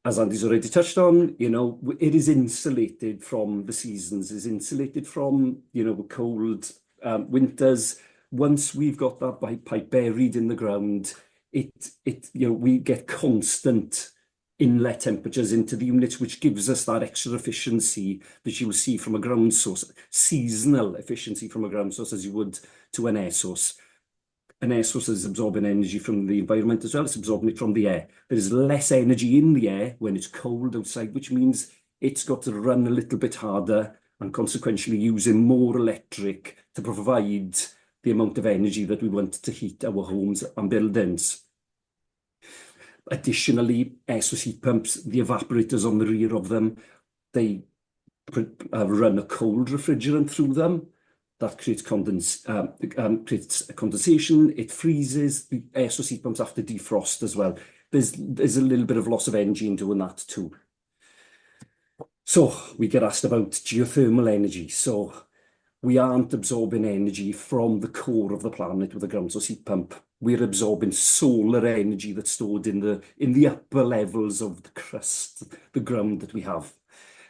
As Andy's already touched on, it is insulated from the seasons, is insulated from, cold winters. Once we've got that pipe buried in the ground, we get constant inlet temperatures into the units, which gives us that extra efficiency that you will see from a ground source, seasonal efficiency from a ground source as you would to an air source. An air source is absorbing energy from the environment as well. It's absorbing it from the air. There is less energy in the air when it's cold outside, which means it's got to run a little bit harder and consequently using more electric to provide the amount of energy that we want to heat our homes and buildings. Additionally, air source heat pumps, the evaporators on the rear of them, they run a cold refrigerant through them. That creates condensation. It freezes. The air source heat pumps have to defrost as well. There's a little bit of loss of energy in doing that too. So we get asked about geothermal energy. So we aren't absorbing energy from the core of the planet with a ground source heat pump. We're absorbing solar energy that's stored in the upper levels of the crust, the ground that we have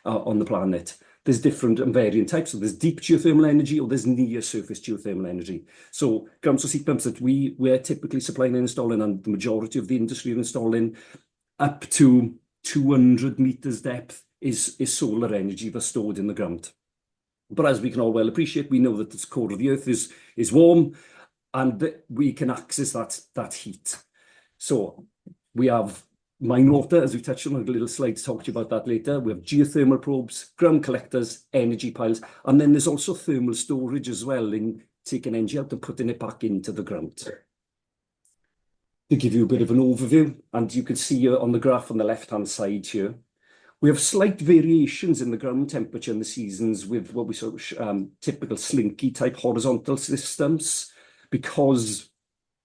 on the planet. There's different and varying types. So there's deep geothermal energy or there's near surface geothermal energy. So ground source heat pumps that we're typically supplying and installing, and the majority of the industry are installing, up to 200 meters depth is solar energy that's stored in the ground. But as we can all well appreciate, we know that the core of the earth is warm, and we can access that heat. So we have mine water, as we touched on, a little slide to talk to you about that later. We have geothermal probes, ground collectors, energy piles, and then there's also thermal storage as well, in taking energy out and putting it back into the ground. To give you a bit of an overview, and you can see on the graph on the left-hand side here, we have slight variations in the ground temperature in the seasons with what we sort of typical slinky type horizontal systems, because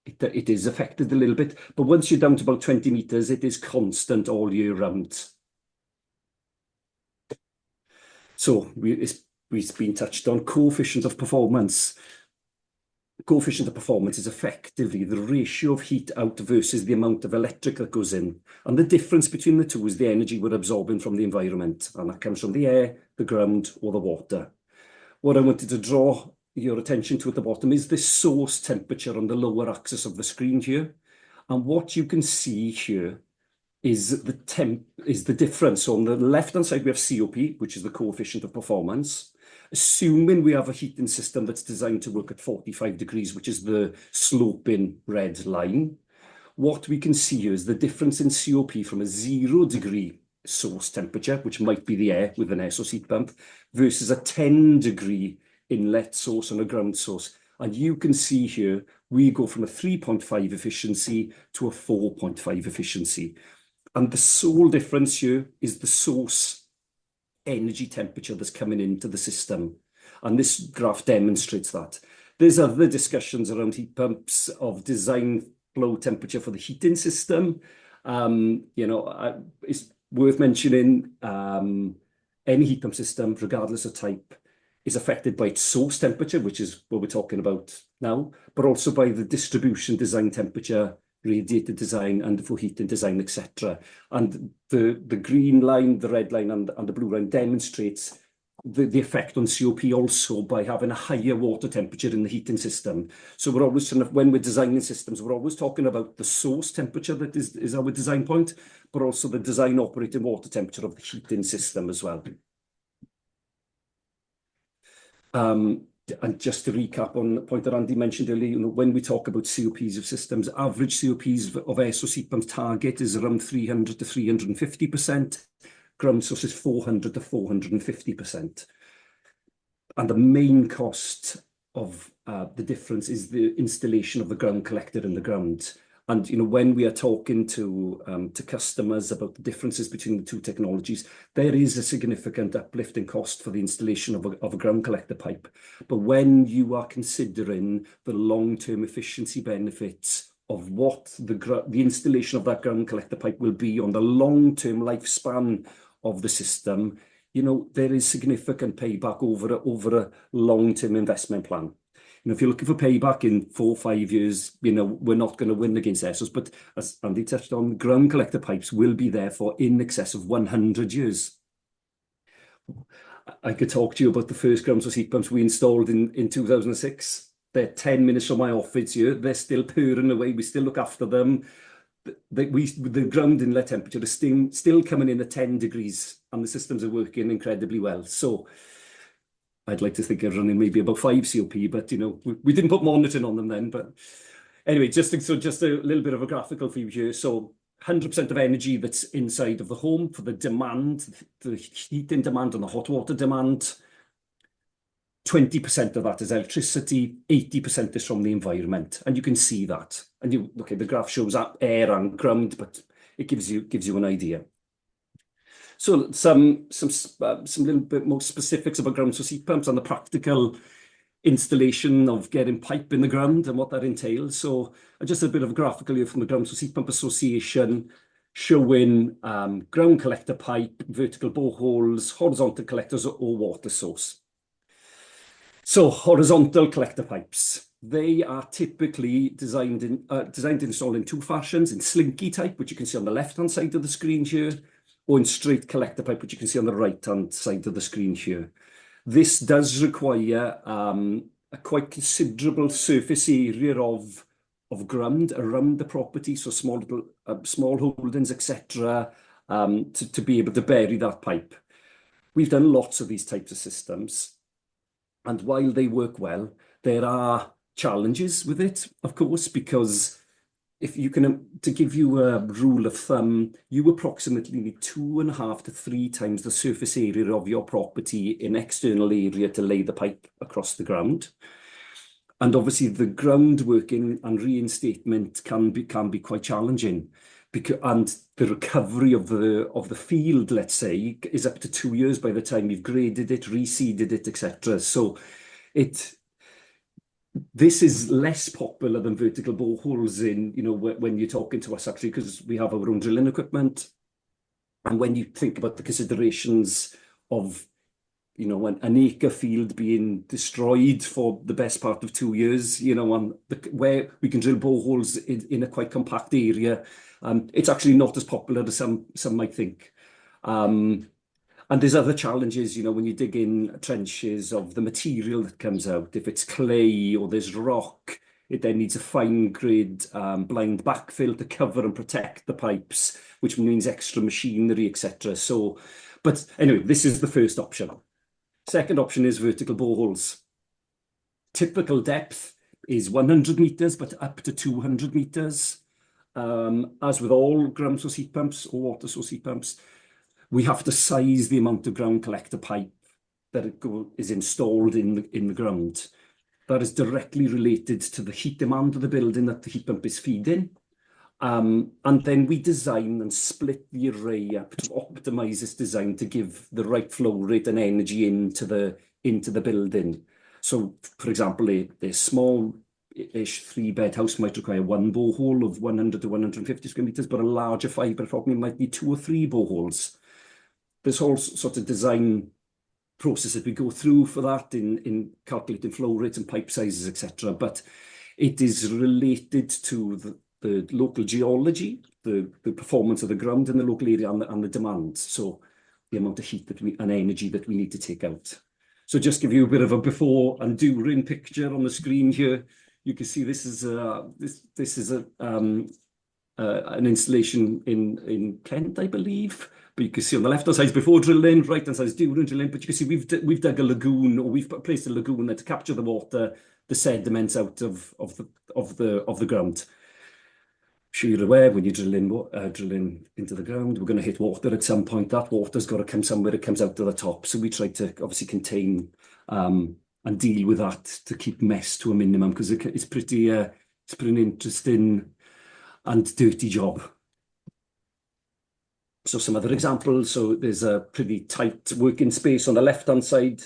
it is affected a little bit. But once you're down to about 20 meters, it is constant all year round. So we've been touched on coefficient of performance. Coefficient of performance is effectively the ratio of heat out versus the amount of electric that goes in. And the difference between the two is the energy we're absorbing from the environment. And that comes from the air, the ground, or the water. What I wanted to draw your attention to at the bottom is the source temperature on the lower axis of the screen here. And what you can see here is the difference. So on the left-hand side, we have COP, which is the coefficient of performance. Assuming we have a heating system that's designed to work at 45 degrees, which is the sloping red line, what we can see here is the difference in COP from a 0 degree source temperature, which might be the air with an air source heat pump, versus a 10 degree inlet source and a ground source. And you can see here, we go from a 3.5 efficiency to a 4.5 efficiency. And the sole difference here is the source energy temperature that's coming into the system. And this graph demonstrates that. There's other discussions around heat pumps of design flow temperature for the heating system. It's worth mentioning any heat pump system, regardless of type, is affected by its source temperature, which is what we're talking about now, but also by the distribution design temperature, radiator design, underfloor heating design, etc. And the green line, the red line, and the blue line demonstrates the effect on COP also by having a higher water temperature in the heating system. So we're always when we're designing systems, we're always talking about the source temperature that is our design point, but also the design operating water temperature of the heating system as well. And just to recap on the point that Andy mentioned earlier, when we talk about COPs of systems, average COPs of air source heat pumps target is around 300 to 350%. Ground source is 400 to 450%. And the main cost of the difference is the installation of the ground collector in the ground. And when we are talking to customers about the differences between the two technologies, there is a significant uplift in cost for the installation of a ground collector pipe. But when you are considering the long-term efficiency benefits of what the installation of that ground collector pipe will be on the long-term lifespan of the system, there is significant payback over a long-term investment plan. If you're looking for payback in 4 or 5 years, we're not going to win against air source. But as Andy touched on, ground collector pipes will be there for in excess of 100 years. I could talk to you about the first ground source heat pumps we installed in 2006. They're 10 minutes from my office here. They're still purring away. We still look after them. The ground inlet temperature is still coming in at 10 degrees, and the systems are working incredibly well. So I'd like to think they're running maybe about 5 COP, but we didn't put monitoring on them then. But anyway, just a little bit of a graphical view here. So 100% of energy that's inside of the home for the demand, the heating demand and the hot water demand. 20% of that is electricity, 80% is from the environment, and you can see that. And the graph shows up air and ground, but it gives you an idea. So some little bit more specifics about ground source heat pumps and the practical installation of getting pipe in the ground and what that entails. So just a bit of a graphical here from the Ground Source Heat Pump Association showing ground collector pipe, vertical boreholes, horizontal collectors or water source. So horizontal collector pipes, they are typically designed to install in 2 fashions, in slinky type, which you can see on the left-hand side of the screen here, or in straight collector pipe, which you can see on the right-hand side of the screen here. This does require a quite considerable surface area of ground around the property, so small holdings, etc., to be able to bury that pipe. We've done lots of these types of systems, and while they work well, there are challenges with it, of course, because if you can, to give you a rule of thumb, you approximately need 2.5 to 3 times the surface area of your property in external area to lay the pipe across the ground. And obviously the groundworking and reinstatement can be quite challenging, and the recovery of the field, let's say, is up to 2 years by the time you've graded it, reseeded it, etc. So this is less popular than vertical boreholes when you're talking to us, actually, because we have our own drilling equipment. And when you think about the considerations of an acre field being destroyed for the best part of 2 years, where we can drill boreholes in a quite compact area, it's actually not as popular as some might think. And there's other challenges, when you dig in trenches, of the material that comes out. If it's clay or there's rock, it then needs a fine grade blind backfill to cover and protect the pipes, which means extra machinery, etc. So, but anyway, this is the first option. Second option is vertical boreholes. Typical depth is 100 meters, but up to 200 meters. As with all ground source heat pumps or water source heat pumps, we have to size the amount of ground collector pipe that is installed in the ground. That is directly related to the heat demand of the building that the heat pump is feeding. And then we design and split the array up to optimize this design to give the right flow rate and energy into the building. So, for example, a small-ish 3-bed house might require one borehole of 100 to 150 square meters, but a larger 5-bed property might need 2 or 3 boreholes. There's all sort of design process that we go through for that in calculating flow rates and pipe sizes, etc. But it is related to the local geology, the performance of the ground in the local area, and the demand. So the amount of heat and energy that we need to take out. So just give you a bit of a before and during picture on the screen here. You can see this is an installation in Kent, I believe. But you can see on the left-hand side is before drilling, right-hand side is during drilling. But you can see we've dug a lagoon, or we've placed a lagoon there to capture the water, the sediments out of the ground. I'm sure you're aware when you're drilling into the ground, we're going to hit water at some point. That water's got to come somewhere. It comes out to the top. So we try to obviously contain and deal with that to keep mess to a minimum, because it's pretty an interesting and dirty job. So some other examples. So there's a pretty tight working space on the left-hand side,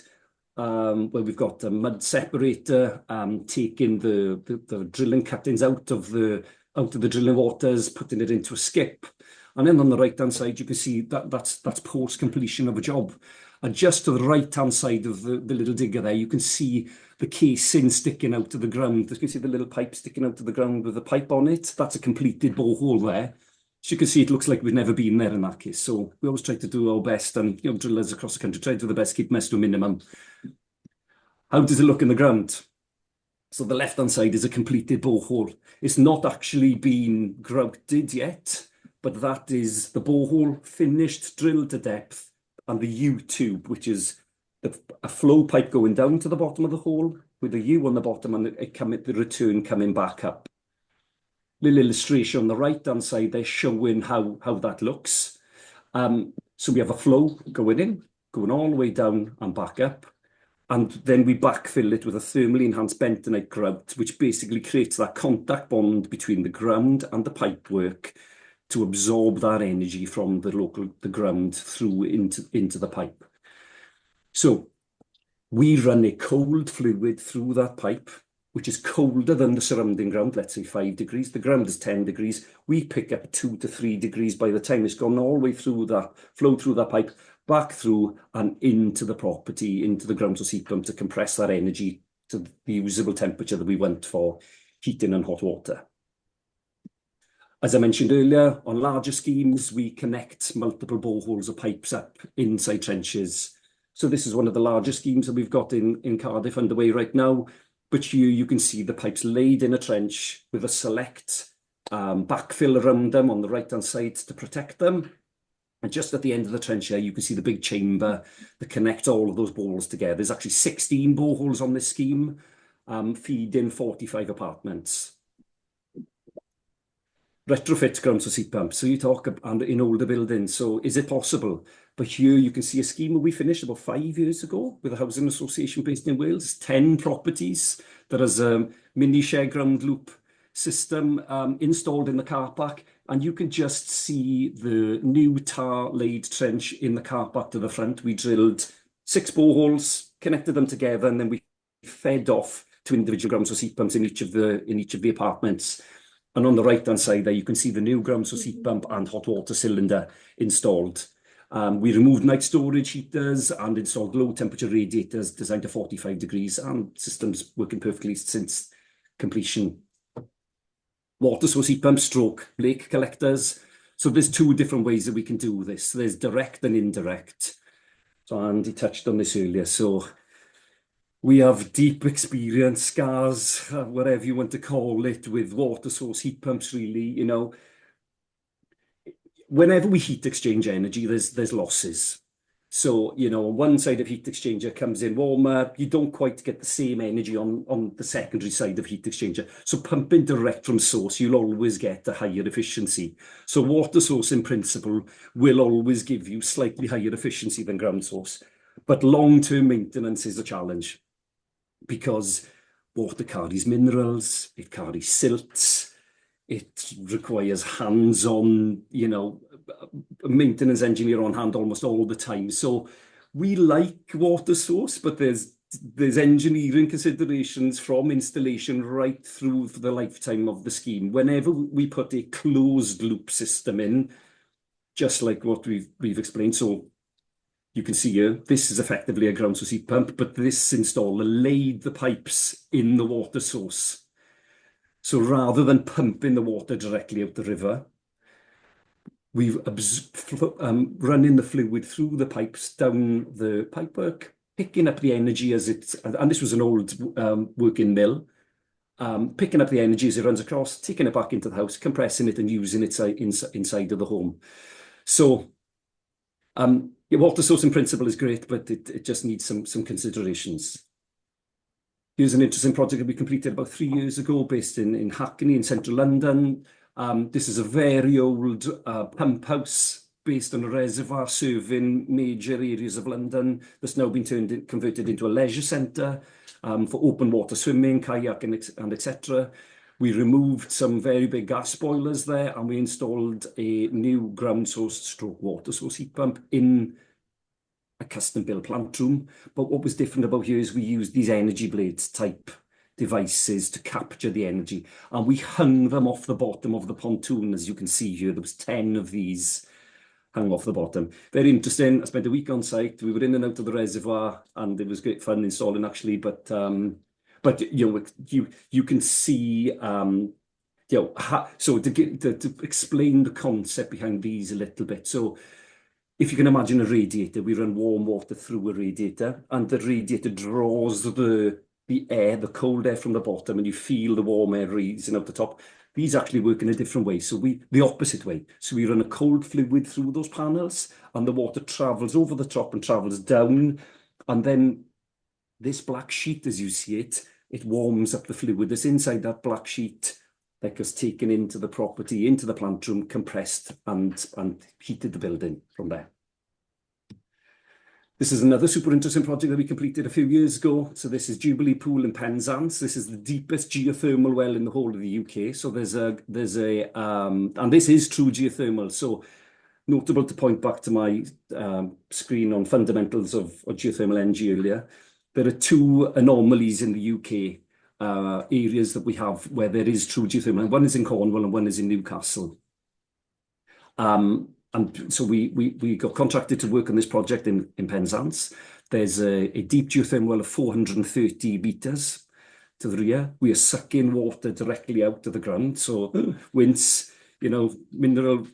where we've got a mud separator taking the drilling cuttings out of the drilling waters, putting it into a skip. And then on the right-hand side, you can see that's post-completion of a job. And just to the right-hand side of the little digger there, you can see the casing sticking out of the ground. You can see the little pipe sticking out of the ground with a pipe on it. That's a completed borehole there. So you can see it looks like we've never been there in that case. So we always try to do our best, and drillers across the country try to do the best, keep mess to a minimum. How does it look in the ground? So the left-hand side is a completed borehole. It's not actually been grouted yet, but that is the borehole finished, drilled to depth, and the U-tube, which is a flow pipe going down to the bottom of the hole with a U on the bottom and the return coming back up. Little illustration on the right-hand side, they're showing how that looks. So we have a flow going all the way down and back up. And then we backfill it with a thermally enhanced bentonite grout, which basically creates that contact bond between the ground and the pipework to absorb that energy from the ground through into the pipe. So we run a cold fluid through that pipe, which is colder than the surrounding ground, let's say 5 degrees. The ground is 10 degrees. We pick up 2 to 3 degrees by the time it's gone all the way through flow through that pipe, back through and into the property, into the ground source heat pump to compress that energy to the usable temperature that we want for heating and hot water. As I mentioned earlier, on larger schemes, we connect multiple boreholes or pipes up inside trenches. So this is one of the larger schemes that we've got in Cardiff underway right now. But here you can see the pipes laid in a trench with a select backfill around them on the right-hand side to protect them. And just at the end of the trench here, you can see the big chamber that connect all of those boreholes together. There's actually 16 boreholes on this scheme, feeding 45 apartments. Retrofit ground source heat pumps. So you talk in older buildings. So is it possible? But here you can see a scheme that we finished about 5 years ago with a housing association based in Wales. 10 properties that has a mini share ground loop system installed in the car park. And you can just see the new tar laid trench in the car park to the front. We drilled 6 boreholes, connected them together, and then we fed off to individual ground source heat pumps in each of the apartments. And on the right-hand side there, you can see the new ground source heat pump and hot water cylinder installed. We removed night storage heaters and installed low temperature radiators designed to 45 degrees, and systems working perfectly since completion. Water source heat pump stroke lake collectors. So there's 2 different ways that we can do this. There's direct and indirect. So Andy touched on this earlier. So we have deep experience, scars, whatever you want to call it, with water source heat pumps, really. Whenever we heat exchange energy, there's losses. So, one side of heat exchanger comes in warmer, you don't quite get the same energy on the secondary side of heat exchanger. So pumping direct from source, you'll always get a higher efficiency. So water source in principle will always give you slightly higher efficiency than ground source. But long-term maintenance is a challenge because water carries minerals, it carries silts, it requires hands-on, maintenance engineer on hand almost all the time. So we like water source, but there's there's engineering considerations from installation right through for the lifetime of the scheme. Whenever we put a closed loop system in, just like what we've explained, so you can see here, this is effectively a ground source heat pump, but this installer laid the pipes in the water source. So rather than pumping the water directly out the river, we've running the fluid through the pipes down the pipework, picking up the energy as and this was an old working mill, picking up the energy as it runs across, taking it back into the house, compressing it and using it inside of the home. So your water source in principle is great, but it just needs some considerations. Here's an interesting project that we completed about 3 years ago, based in Hackney in central London. This is a very old pump house based on a reservoir serving major areas of London that's now been converted into a leisure centre for open water swimming, kayaking, and etc. We removed some very big gas boilers there, and we installed a new ground source stroke water source heat pump in a custom built plant room. But what was different about here is we used these energy blades type devices to capture the energy, and we hung them off the bottom of the pontoon. As you can see here, there was 10 of these hung off the bottom. Very interesting. I spent a week on site. We were in and out of the reservoir, and it was great fun installing actually. But you know, you can see you know, so to explain the concept behind these a little bit. So if you can imagine a radiator, we run warm water through a radiator, and the radiator draws the air, the cold air from the bottom, and you feel the warm air rising out the top. These actually work in a different way. So the opposite way. So we run a cold fluid through those panels, and the water travels over the top and travels down. And then this black sheet, as you see it, it warms up the fluid that's inside that black sheet that gets taken into the property, into the plant room, compressed and heated the building from there. This is another super interesting project that we completed a few years ago. So this is Jubilee Pool in Penzance. This is the deepest geothermal well in the whole of the UK. So and this is true geothermal. So notable to point back to my screen on fundamentals of geothermal energy earlier. There are 2 anomalies in the UK areas that we have where there is true geothermal. And one is in Cornwall and one is in Newcastle. And so we got contracted to work on this project in Penzance. There's a deep geothermal well of 430 meters to the rear. We are sucking water directly out of the ground. So winds, you know, mineral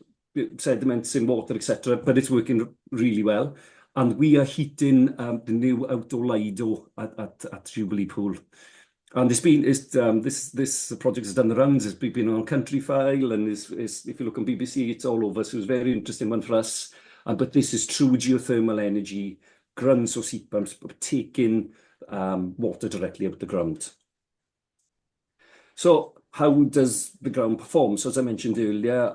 sediments in water, etc. But it's working really well. And we are heating the new outdoor Lido at Jubilee Pool. And this project has done the rounds. It's been on Countryfile, and if you look on BBC, it's all over. So it's a very interesting one for us. But this is true geothermal energy, ground source heat pumps, taking water directly out the ground. So how does the ground perform? So as I mentioned earlier,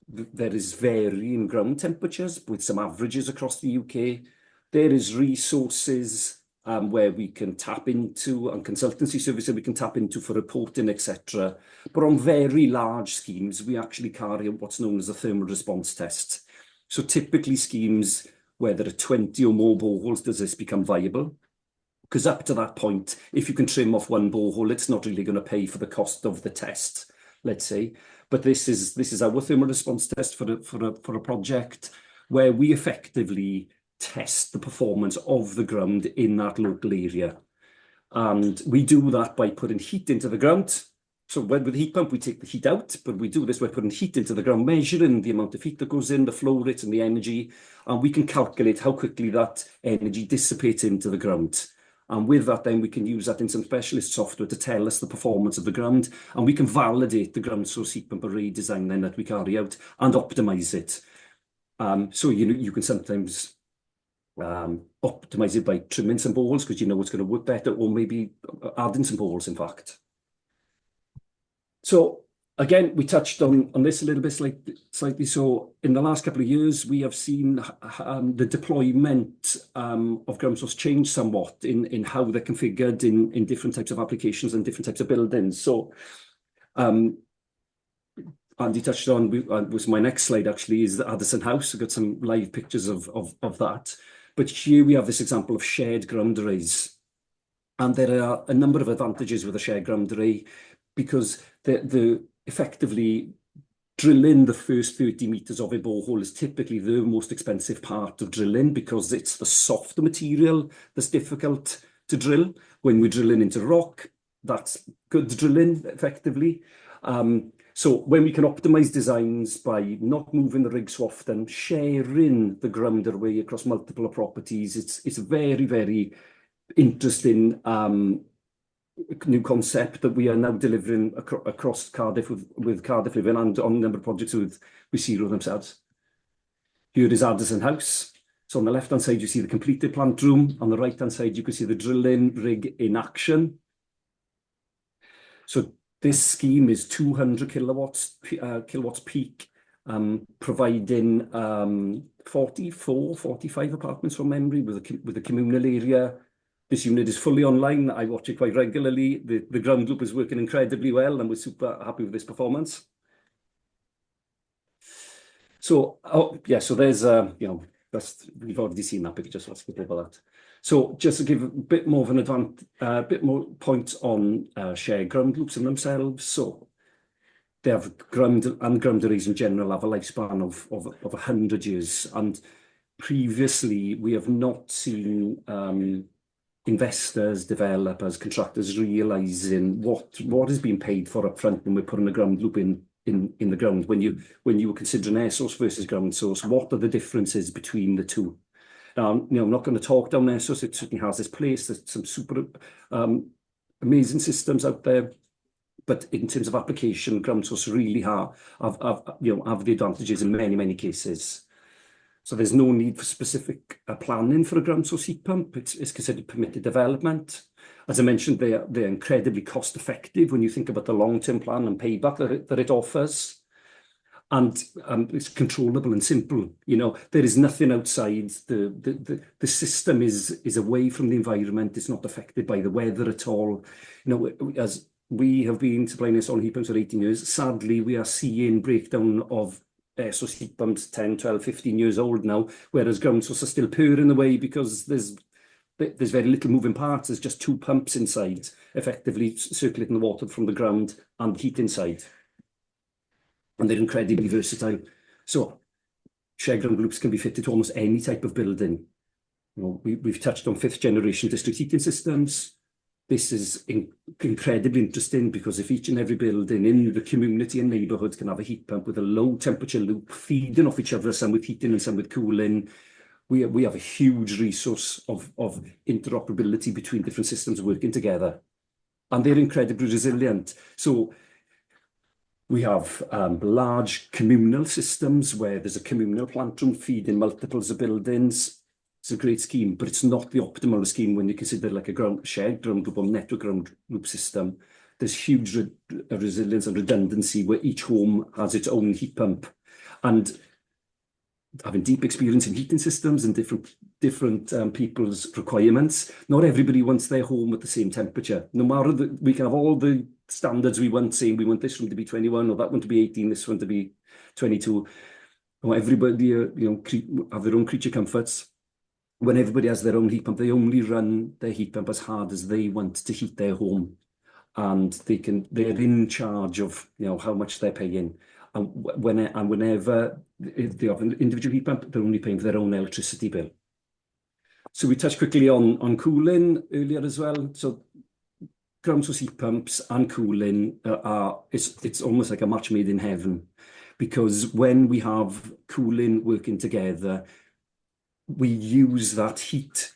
there is varying ground temperatures with some averages across the UK. There is resources where we can tap into, and consultancy services we can tap into for reporting, etc. But on very large schemes, we actually carry out what's known as a thermal response test. So typically schemes where there are 20 or more boreholes, does this become viable? Because up to that point, if you can trim off one borehole, it's not really going to pay for the cost of the test, let's say. But this is our thermal response test for a project where we effectively test the performance of the ground in that local area. And we do that by putting heat into the ground. So with the heat pump, we take the heat out, but we do this by putting heat into the ground, measuring the amount of heat that goes in, the flow rate and the energy, and we can calculate how quickly that energy dissipates into the ground. And with that, then we can use that in some specialist software to tell us the performance of the ground, and we can validate the ground source heat pump array design then that we carry out and optimize it. So you can sometimes optimize it by trimming some boreholes because you know it's going to work better, or maybe adding some boreholes, in fact. So again, we touched on this a little bit slightly. So in the last couple of years, we have seen the deployment of ground source change somewhat in how they're configured in different types of applications and different types of buildings. So Andy touched on, was my next slide actually, is the Addison House. I've got some live pictures of that. But here we have this example of shared ground arrays. And there are a number of advantages with a shared ground array because the effectively drilling the first 30 meters of a borehole is typically the most expensive part of drilling because it's the softer material that's difficult to drill. When we're drilling into rock, that's good drilling effectively. So when we can optimize designs by not moving the rig so often, sharing the ground array across multiple properties, it's a very, very interesting new concept that we are now delivering across Cardiff with Cardiff Living and on a number of projects with Zero themselves. Here is Addison House. So on the left-hand side, you see the completed plant room. On the right-hand side, you can see the drilling rig in action. So this scheme is 200 kilowatts peak, providing 45 apartments from memory with a communal area. This unit is fully online. I watch it quite regularly. The ground loop is working incredibly well, and we're super happy with this performance. So, so there's, we've already seen that, but just let's skip over that. So just to give a bit more of an bit more points on shared ground loops in themselves. So they have ground arrays in general have a lifespan of 100 years. And previously, we have not seen investors, developers, contractors realizing what is being paid for upfront when we're putting a ground loop in the ground. When you were considering air source versus ground source, what are the differences between the two? Now, I'm not going to talk down air source. It certainly has its place. There's some super amazing systems out there. But in terms of application, ground source really have the advantages in many, many cases. So there's no need for specific planning for a ground source heat pump. It's considered permitted development. As I mentioned, they're incredibly cost effective when you think about the long-term plan and payback that it offers. And it's controllable and simple. There is nothing outside. The system is away from the environment. It's not affected by the weather at all. As we have been supplying this on heat pumps for 18 years, sadly, we are seeing breakdown of air source heat pumps 10, 12, 15 years old now, whereas ground source are still purring away because there's very little moving parts. There's just two pumps inside, effectively circulating the water from the ground and heat inside. And they're incredibly versatile. So shared ground loops can be fitted to almost any type of building. We've touched on 5th generation district heating systems. This is incredibly interesting because if each and every building in the community and neighbourhoods can have a heat pump with a low temperature loop feeding off each other, some with heating and some with cooling, we have a huge resource of interoperability between different systems working together. And they're incredibly resilient. So we have large communal systems where there's a communal plant room feeding multiples of buildings. It's a great scheme, but it's not the optimal scheme when you consider like a shared ground loop or network ground loop system. There's huge resilience and redundancy where each home has its own heat pump. And having deep experience in heating systems and different people's requirements, not everybody wants their home at the same temperature. No matter we can have all the standards we want, saying we want this one to be 21 or that one to be 18, this one to be 22. Or everybody have their own creature comforts. When everybody has their own heat pump, they only run their heat pump as hard as they want to heat their home, and they're in charge of how much they're paying. And whenever they have an individual heat pump, they're only paying for their own electricity bill. So we touched quickly on cooling earlier as well. So ground source heat pumps and cooling it's almost like a match made in heaven, because when we have cooling working together, we use that heat,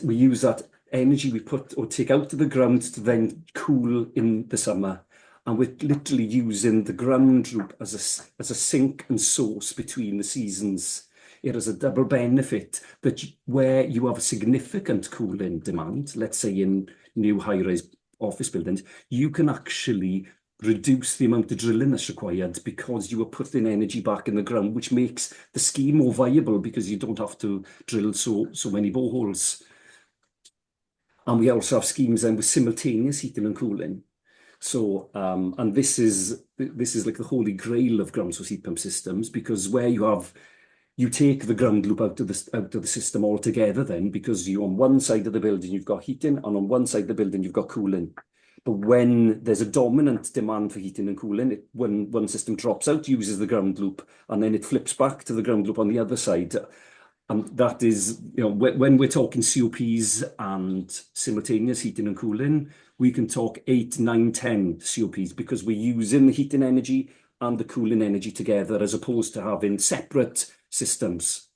we use that energy we put or take out of the ground to then cool in the summer. And we're literally using the ground loop as a sink and source between the seasons. It has a double benefit that where you have a significant cooling demand, let's say in new high-rise office buildings, you can actually reduce the amount of drilling that's required because you are putting energy back in the ground, which makes the scheme more viable because you don't have to drill so many boreholes. And we also have schemes then with simultaneous heating and cooling. So, and this is like the holy grail of ground source heat pump systems, because where you have You take the ground loop out of the system altogether then, because you on one side of the building you've got heating, and on one side of the building you've got cooling. But when there's a dominant demand for heating and cooling, when one system drops out, uses the ground loop, and then it flips back to the ground loop on the other side. And that is, when we're talking COPs and simultaneous heating and cooling, we can talk 8, 9, 10 COPs, because we're using the heating energy and the cooling energy together, as opposed to having separate systems.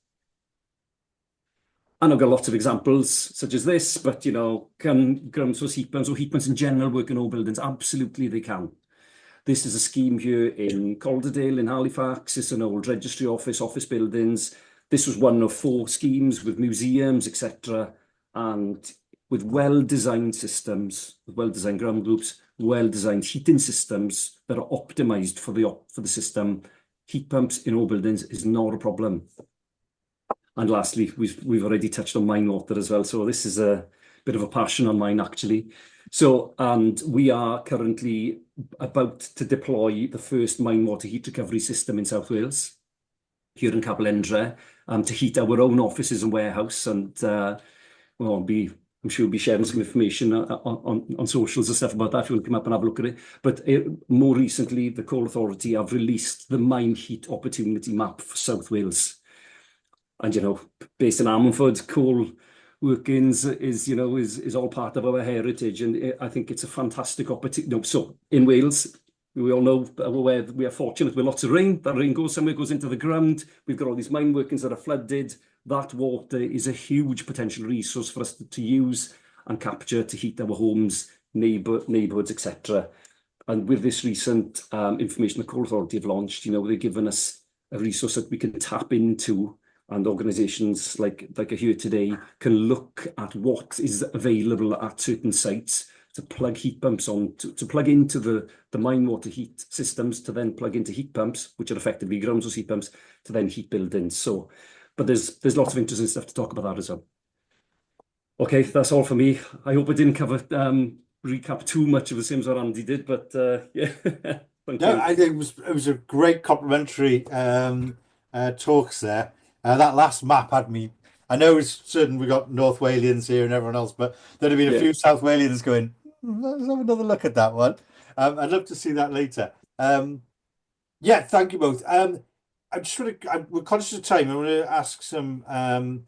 And I've got lots of examples such as this, but can ground source heat pumps or heat pumps in general work in all buildings? Absolutely, they can. This is a scheme here in Calderdale in Halifax. It's an old registry office buildings. This was one of 4 schemes with museums, etc. And with well-designed systems, with well-designed ground loops, well-designed heating systems that are optimized for the system, heat pumps in all buildings is not a problem. And lastly, we've already touched on mine water as well. So this is a bit of a passion on mine, actually. So, and we are currently about to deploy the first mine water heat recovery system in South Wales, here in Cabalendre, to heat our own offices and warehouse. And well, I'm sure we'll be sharing some information on socials and stuff about that if you want to come up and have a look at it. But more recently, the Coal Authority have released the mine heat opportunity map for South Wales. And, based in Ammanford, coal workings is all part of our heritage. And I think it's a fantastic opportunity. So in Wales, we all know where we are fortunate with lots of rain. That rain goes somewhere, goes into the ground. We've got all these mine workings that are flooded. That water is a huge potential resource for us to use and capture to heat our homes, neighbourhoods, etc. And with this recent information the Coal Authority have launched, they've given us a resource that we can tap into. And organisations like are here today can look at what is available at certain sites to plug heat pumps on, to plug into the mine water heat systems, to then plug into heat pumps, which are effectively ground source heat pumps, to then heat buildings. So, but there's lots of interesting stuff to talk about that as well. Okay, that's all for me. I hope I didn't recap too much of the same as what Andy did, but yeah. Thank you. I think it was a great complimentary talks there. That last map had me. I know it's certain we got North Walians here and everyone else, but there'd have been a few South Walians going, let's have another look at that one. I'd love to see that later. Yeah, thank you both. We're conscious of time. I want to ask some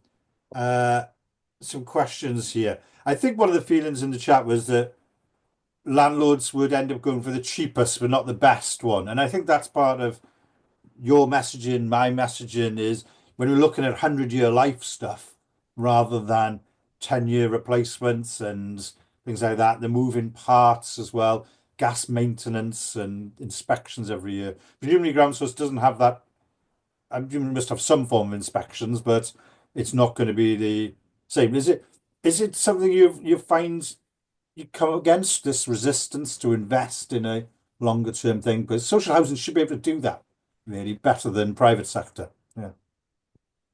questions here. I think one of the feelings in the chat was that landlords would end up going for the cheapest, but not the best one. And I think that's part of your messaging, my messaging is when we're looking at 100-year life stuff rather than 10-year replacements and things like that, the moving parts as well, gas maintenance and inspections every year. Presumably ground source doesn't have that. I presume it must have some form of inspections, but it's not going to be the same. Is it something you find you come against, this resistance to invest in a longer term thing? Because social housing should be able to do that really better than private sector. Yeah.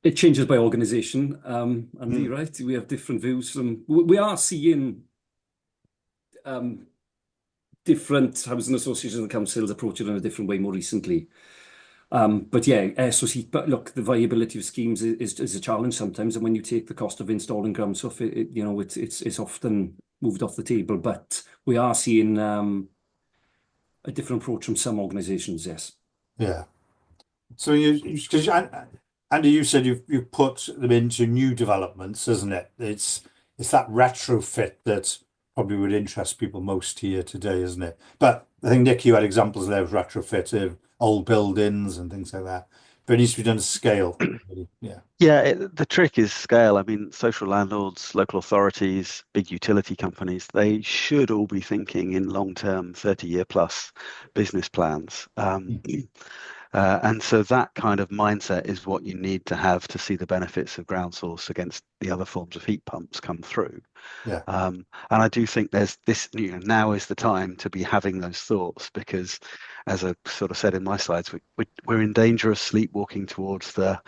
It changes by organisation, Andy, right? We have different views. We are seeing different housing associations and councils approach it in a different way more recently. But yeah, but look, the viability of schemes is a challenge sometimes, and when you take the cost of installing ground stuff, it's often moved off the table. But we are seeing a different approach from some organisations. Yes. Yeah. So because Andy, you said you've put them into new developments, isn't it? It's that retrofit that probably would interest people most here today, isn't it? But I think Nick, you had examples there of retrofit of old buildings and things like that. But it needs to be done to scale. Really. Yeah. Yeah, the trick is scale. I mean, social landlords, local authorities, big utility companies, they should all be thinking in long-term 30-year plus business plans. And so that kind of mindset is what you need to have to see the benefits of ground source against the other forms of heat pumps come through. Yeah. And I do think there's this, now is the time to be having those thoughts, because as I sort of said in my slides, we're in danger of sleepwalking towards the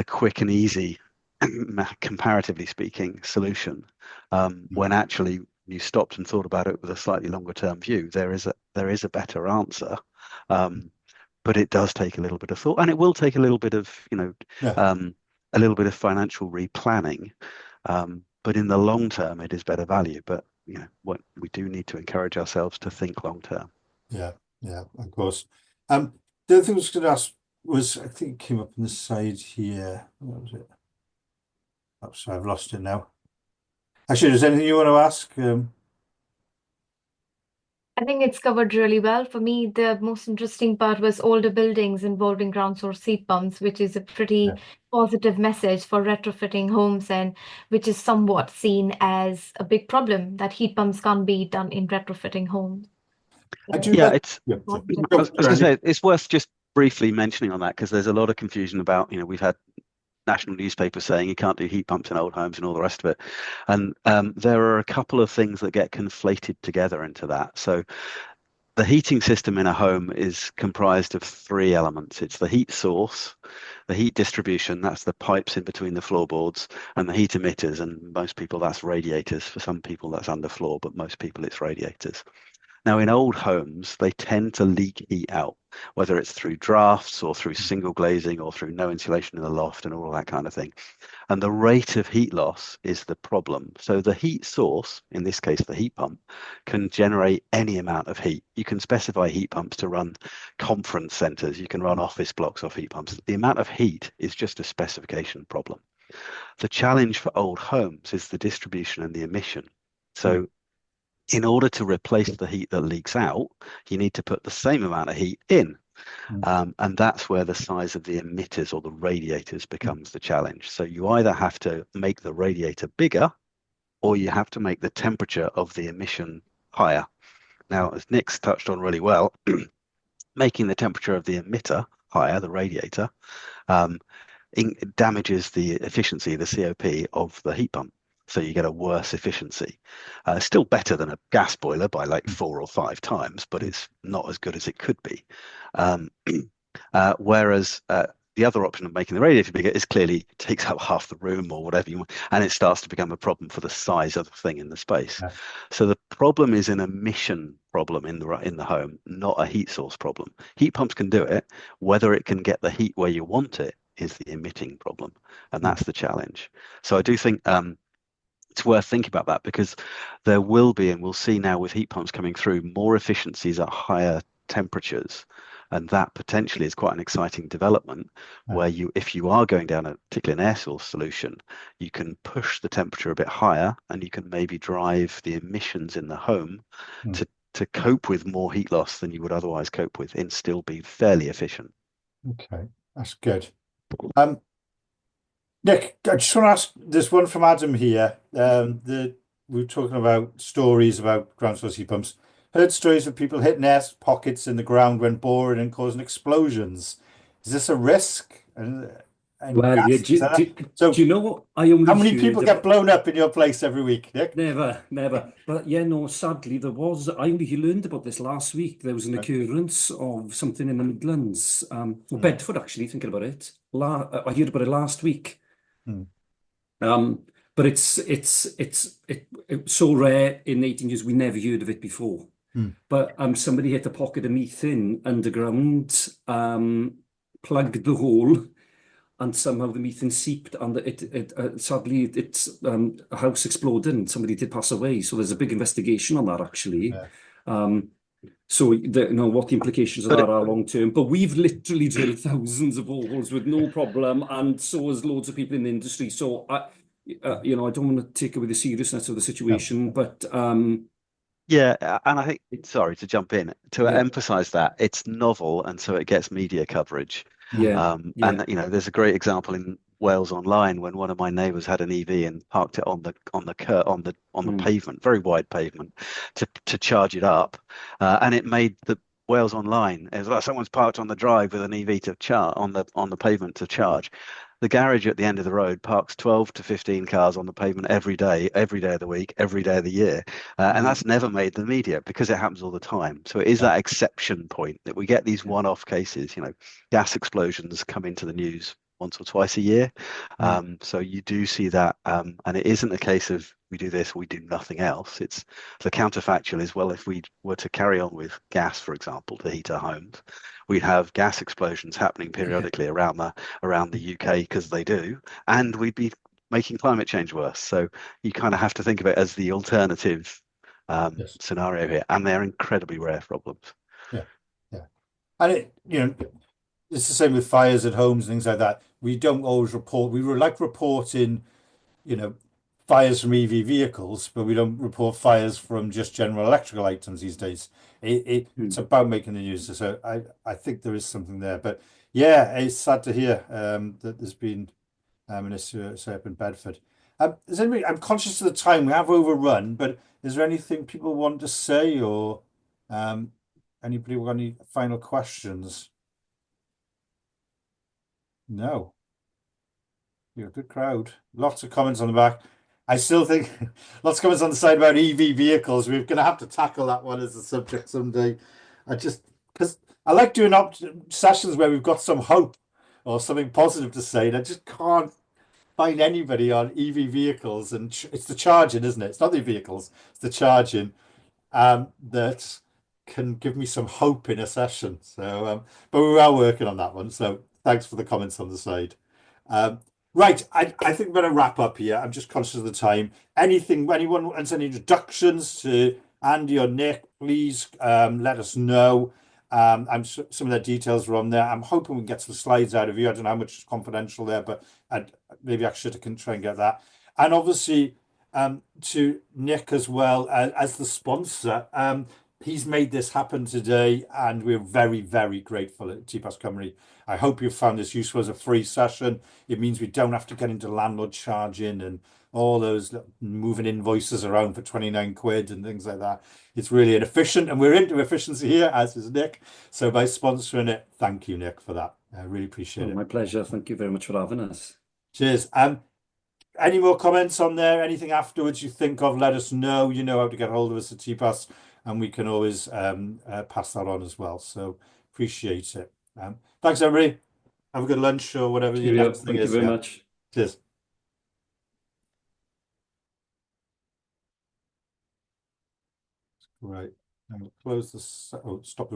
quick and easy, comparatively speaking, solution. When actually you stopped and thought about it with a slightly longer term view, there is a better answer. but it does take a little bit of thought, and it will take a little bit of, Yeah. a little bit of financial replanning. But in the long term, it is better value. But what we do need to encourage ourselves to think long term. Yeah. Yeah. Of course. The other thing I was going to ask was, I think it came up on the side here. What was it? Oh, sorry, I've lost it now. Actually, is there anything you want to ask? I think it's covered really well. For me, the most interesting part was older buildings involving ground source heat pumps, which is a Yeah. pretty positive message for retrofitting homes and which is somewhat seen as a big problem that heat pumps can't be done in retrofitting homes. I do So, Yeah, like. it's. Yeah. positive. I Go, was go going to Andy. say it's worth just briefly mentioning on that because there's a lot of confusion about, we've had national newspapers saying you can't do heat pumps in old homes and all the rest of it. And there are a couple of things that get conflated together into that. So the heating system in a home is comprised of three elements. It's the heat source, the heat distribution, that's the pipes in between the floorboards, and the heat emitters. And most people, that's radiators. For some people, that's underfloor, but most people, it's radiators. Now, in old homes, they tend to leak heat out, whether it's through drafts or through single glazing or through no insulation in the loft and all that kind of thing. And the rate of heat loss is the problem. So the heat source, in this case, the heat pump, can generate any amount of heat. You can specify heat pumps to run conference centers. You can run office blocks off heat pumps. The amount of heat is just a specification problem. The challenge for old homes is the distribution and the emission. So in order to replace the heat that leaks out, you need to put the same amount of heat in. And that's where the size of the emitters or the radiators becomes the challenge. So you either have to make the radiator bigger or you have to make the temperature of the emission higher. Now, as Nick's touched on really well, making the temperature of the emitter higher, the radiator, damages the efficiency, the COP of the heat pump. So you get a worse efficiency. Still better than a gas boiler by like 4 or 5 times, but it's not as good as it could be. Whereas the other option of making the radiator bigger is clearly takes up half the room or whatever you want, and it starts to become a problem for the size of the thing in the space. Yeah. So the problem is an emission problem in the home, not a heat source problem. Heat pumps can do it. Whether it can get the heat where you want it is the emitting problem, and that's the challenge. So I do think it's worth thinking about that because there will be, and we'll see now with heat pumps coming through, more efficiencies at higher temperatures. And that potentially is quite an exciting development where if you are going down particularly an air source solution, you can push the temperature a bit higher and you can maybe drive the emissions in the home to cope with more heat loss than you would otherwise cope with and still be fairly efficient. Okay, that's good. Nick, I just want to ask, there's one from Adam here. We were talking about stories about ground source heat pumps. Heard stories of people hitting air pockets in the ground when boring and causing explosions. Is this a risk? And Well, yeah. gas, Do you know what? I only how many heard people get blown up in your place every week, Nick? Never. But yeah, no, sadly, there was. I only learned about this last week. There was an occurrence of something in the Midlands, or Bedford, actually, thinking about it. I heard about it last week. But it's so rare in 18 years, we never heard of it before. But somebody hit a pocket of methane underground, plugged the hole, and somehow the methane seeped, and sadly a house exploded and somebody did pass away. So there's a big investigation on that actually. So what the implications of that are long term. But we've literally drilled thousands of holes with no problem, and so has loads of people in the industry. So I don't want to take away the seriousness of the situation, but yeah, and I think, sorry to jump in, to emphasize that it's novel and so it gets media coverage. And there's a great example in Wales Online when one of my neighbours had an EV and parked it on the pavement, very wide pavement, to charge it up, and it made the Wales Online as well. Someone's parked on the drive with an EV to charge on the pavement to charge. The garage at the end of the road parks 12 to 15 cars on the pavement every day of the week, every day of the year. And that's never made the media because it happens all the time. So it is that exception point that we get these one-off cases, gas explosions come into the news once or twice a year. So you do see that, and it isn't a case of we do this, we do nothing else. It's the counterfactual is, well, if we were to carry on with gas, for example, to heat our homes, we'd have gas explosions happening periodically around the UK because they do, and we'd be making climate change worse. So you kind of have to think of it as the alternative Yes. scenario here, and they're incredibly rare problems. Yeah. Yeah. And it's the same with fires at homes and things like that. We don't always report. We like reporting, fires from EV vehicles, but we don't report fires from just general electrical items these days. It's about making the news. So I think there is something there. But yeah, it's sad to hear that there's been an issue, say, up in Bedford. I'm conscious of the time. We have overrun, but is there anything people want to say, or anybody got any final questions? No. You're a good crowd. Lots of comments on the back. I still think lots of comments on the side about EV vehicles. We're going to have to tackle that one as a subject someday. Because I like doing sessions where we've got some hope or something positive to say, and I just can't find anybody on EV vehicles. And it's the charging, isn't it? It's not the vehicles, it's the charging that can give me some hope in a session. So, but we are working on that one. So thanks for the comments on the side. Right, I think we're going to wrap up here. I'm just conscious of the time. Anyone wants any introductions to Andy or Nick, please let us know. Some of the details are on there. I'm hoping we can get some slides out of you. I don't know how much is confidential there, but maybe I should try and get that. And obviously, to Nick as well as the sponsor. He's made this happen today, and we're very, very grateful at TPAS Cymru. I hope you found this useful as a free session. It means we don't have to get into landlord charging and all those moving invoices around for 29 quid and things like that. It's really inefficient, and we're into efficiency here, as is Nick. So by sponsoring it, thank you, Nick, for that. I really appreciate it. My pleasure. Thank you very much for having us. Cheers. Any more comments on there? Anything afterwards you think of, let us know. You know how to get hold of us at TPAS, and we can always pass that on as well. So appreciate it. Thanks, everybody. Have a good lunch or whatever your next thing Thank you is. very Yeah. much. Cheers. Right. Now close this. Oh, stop the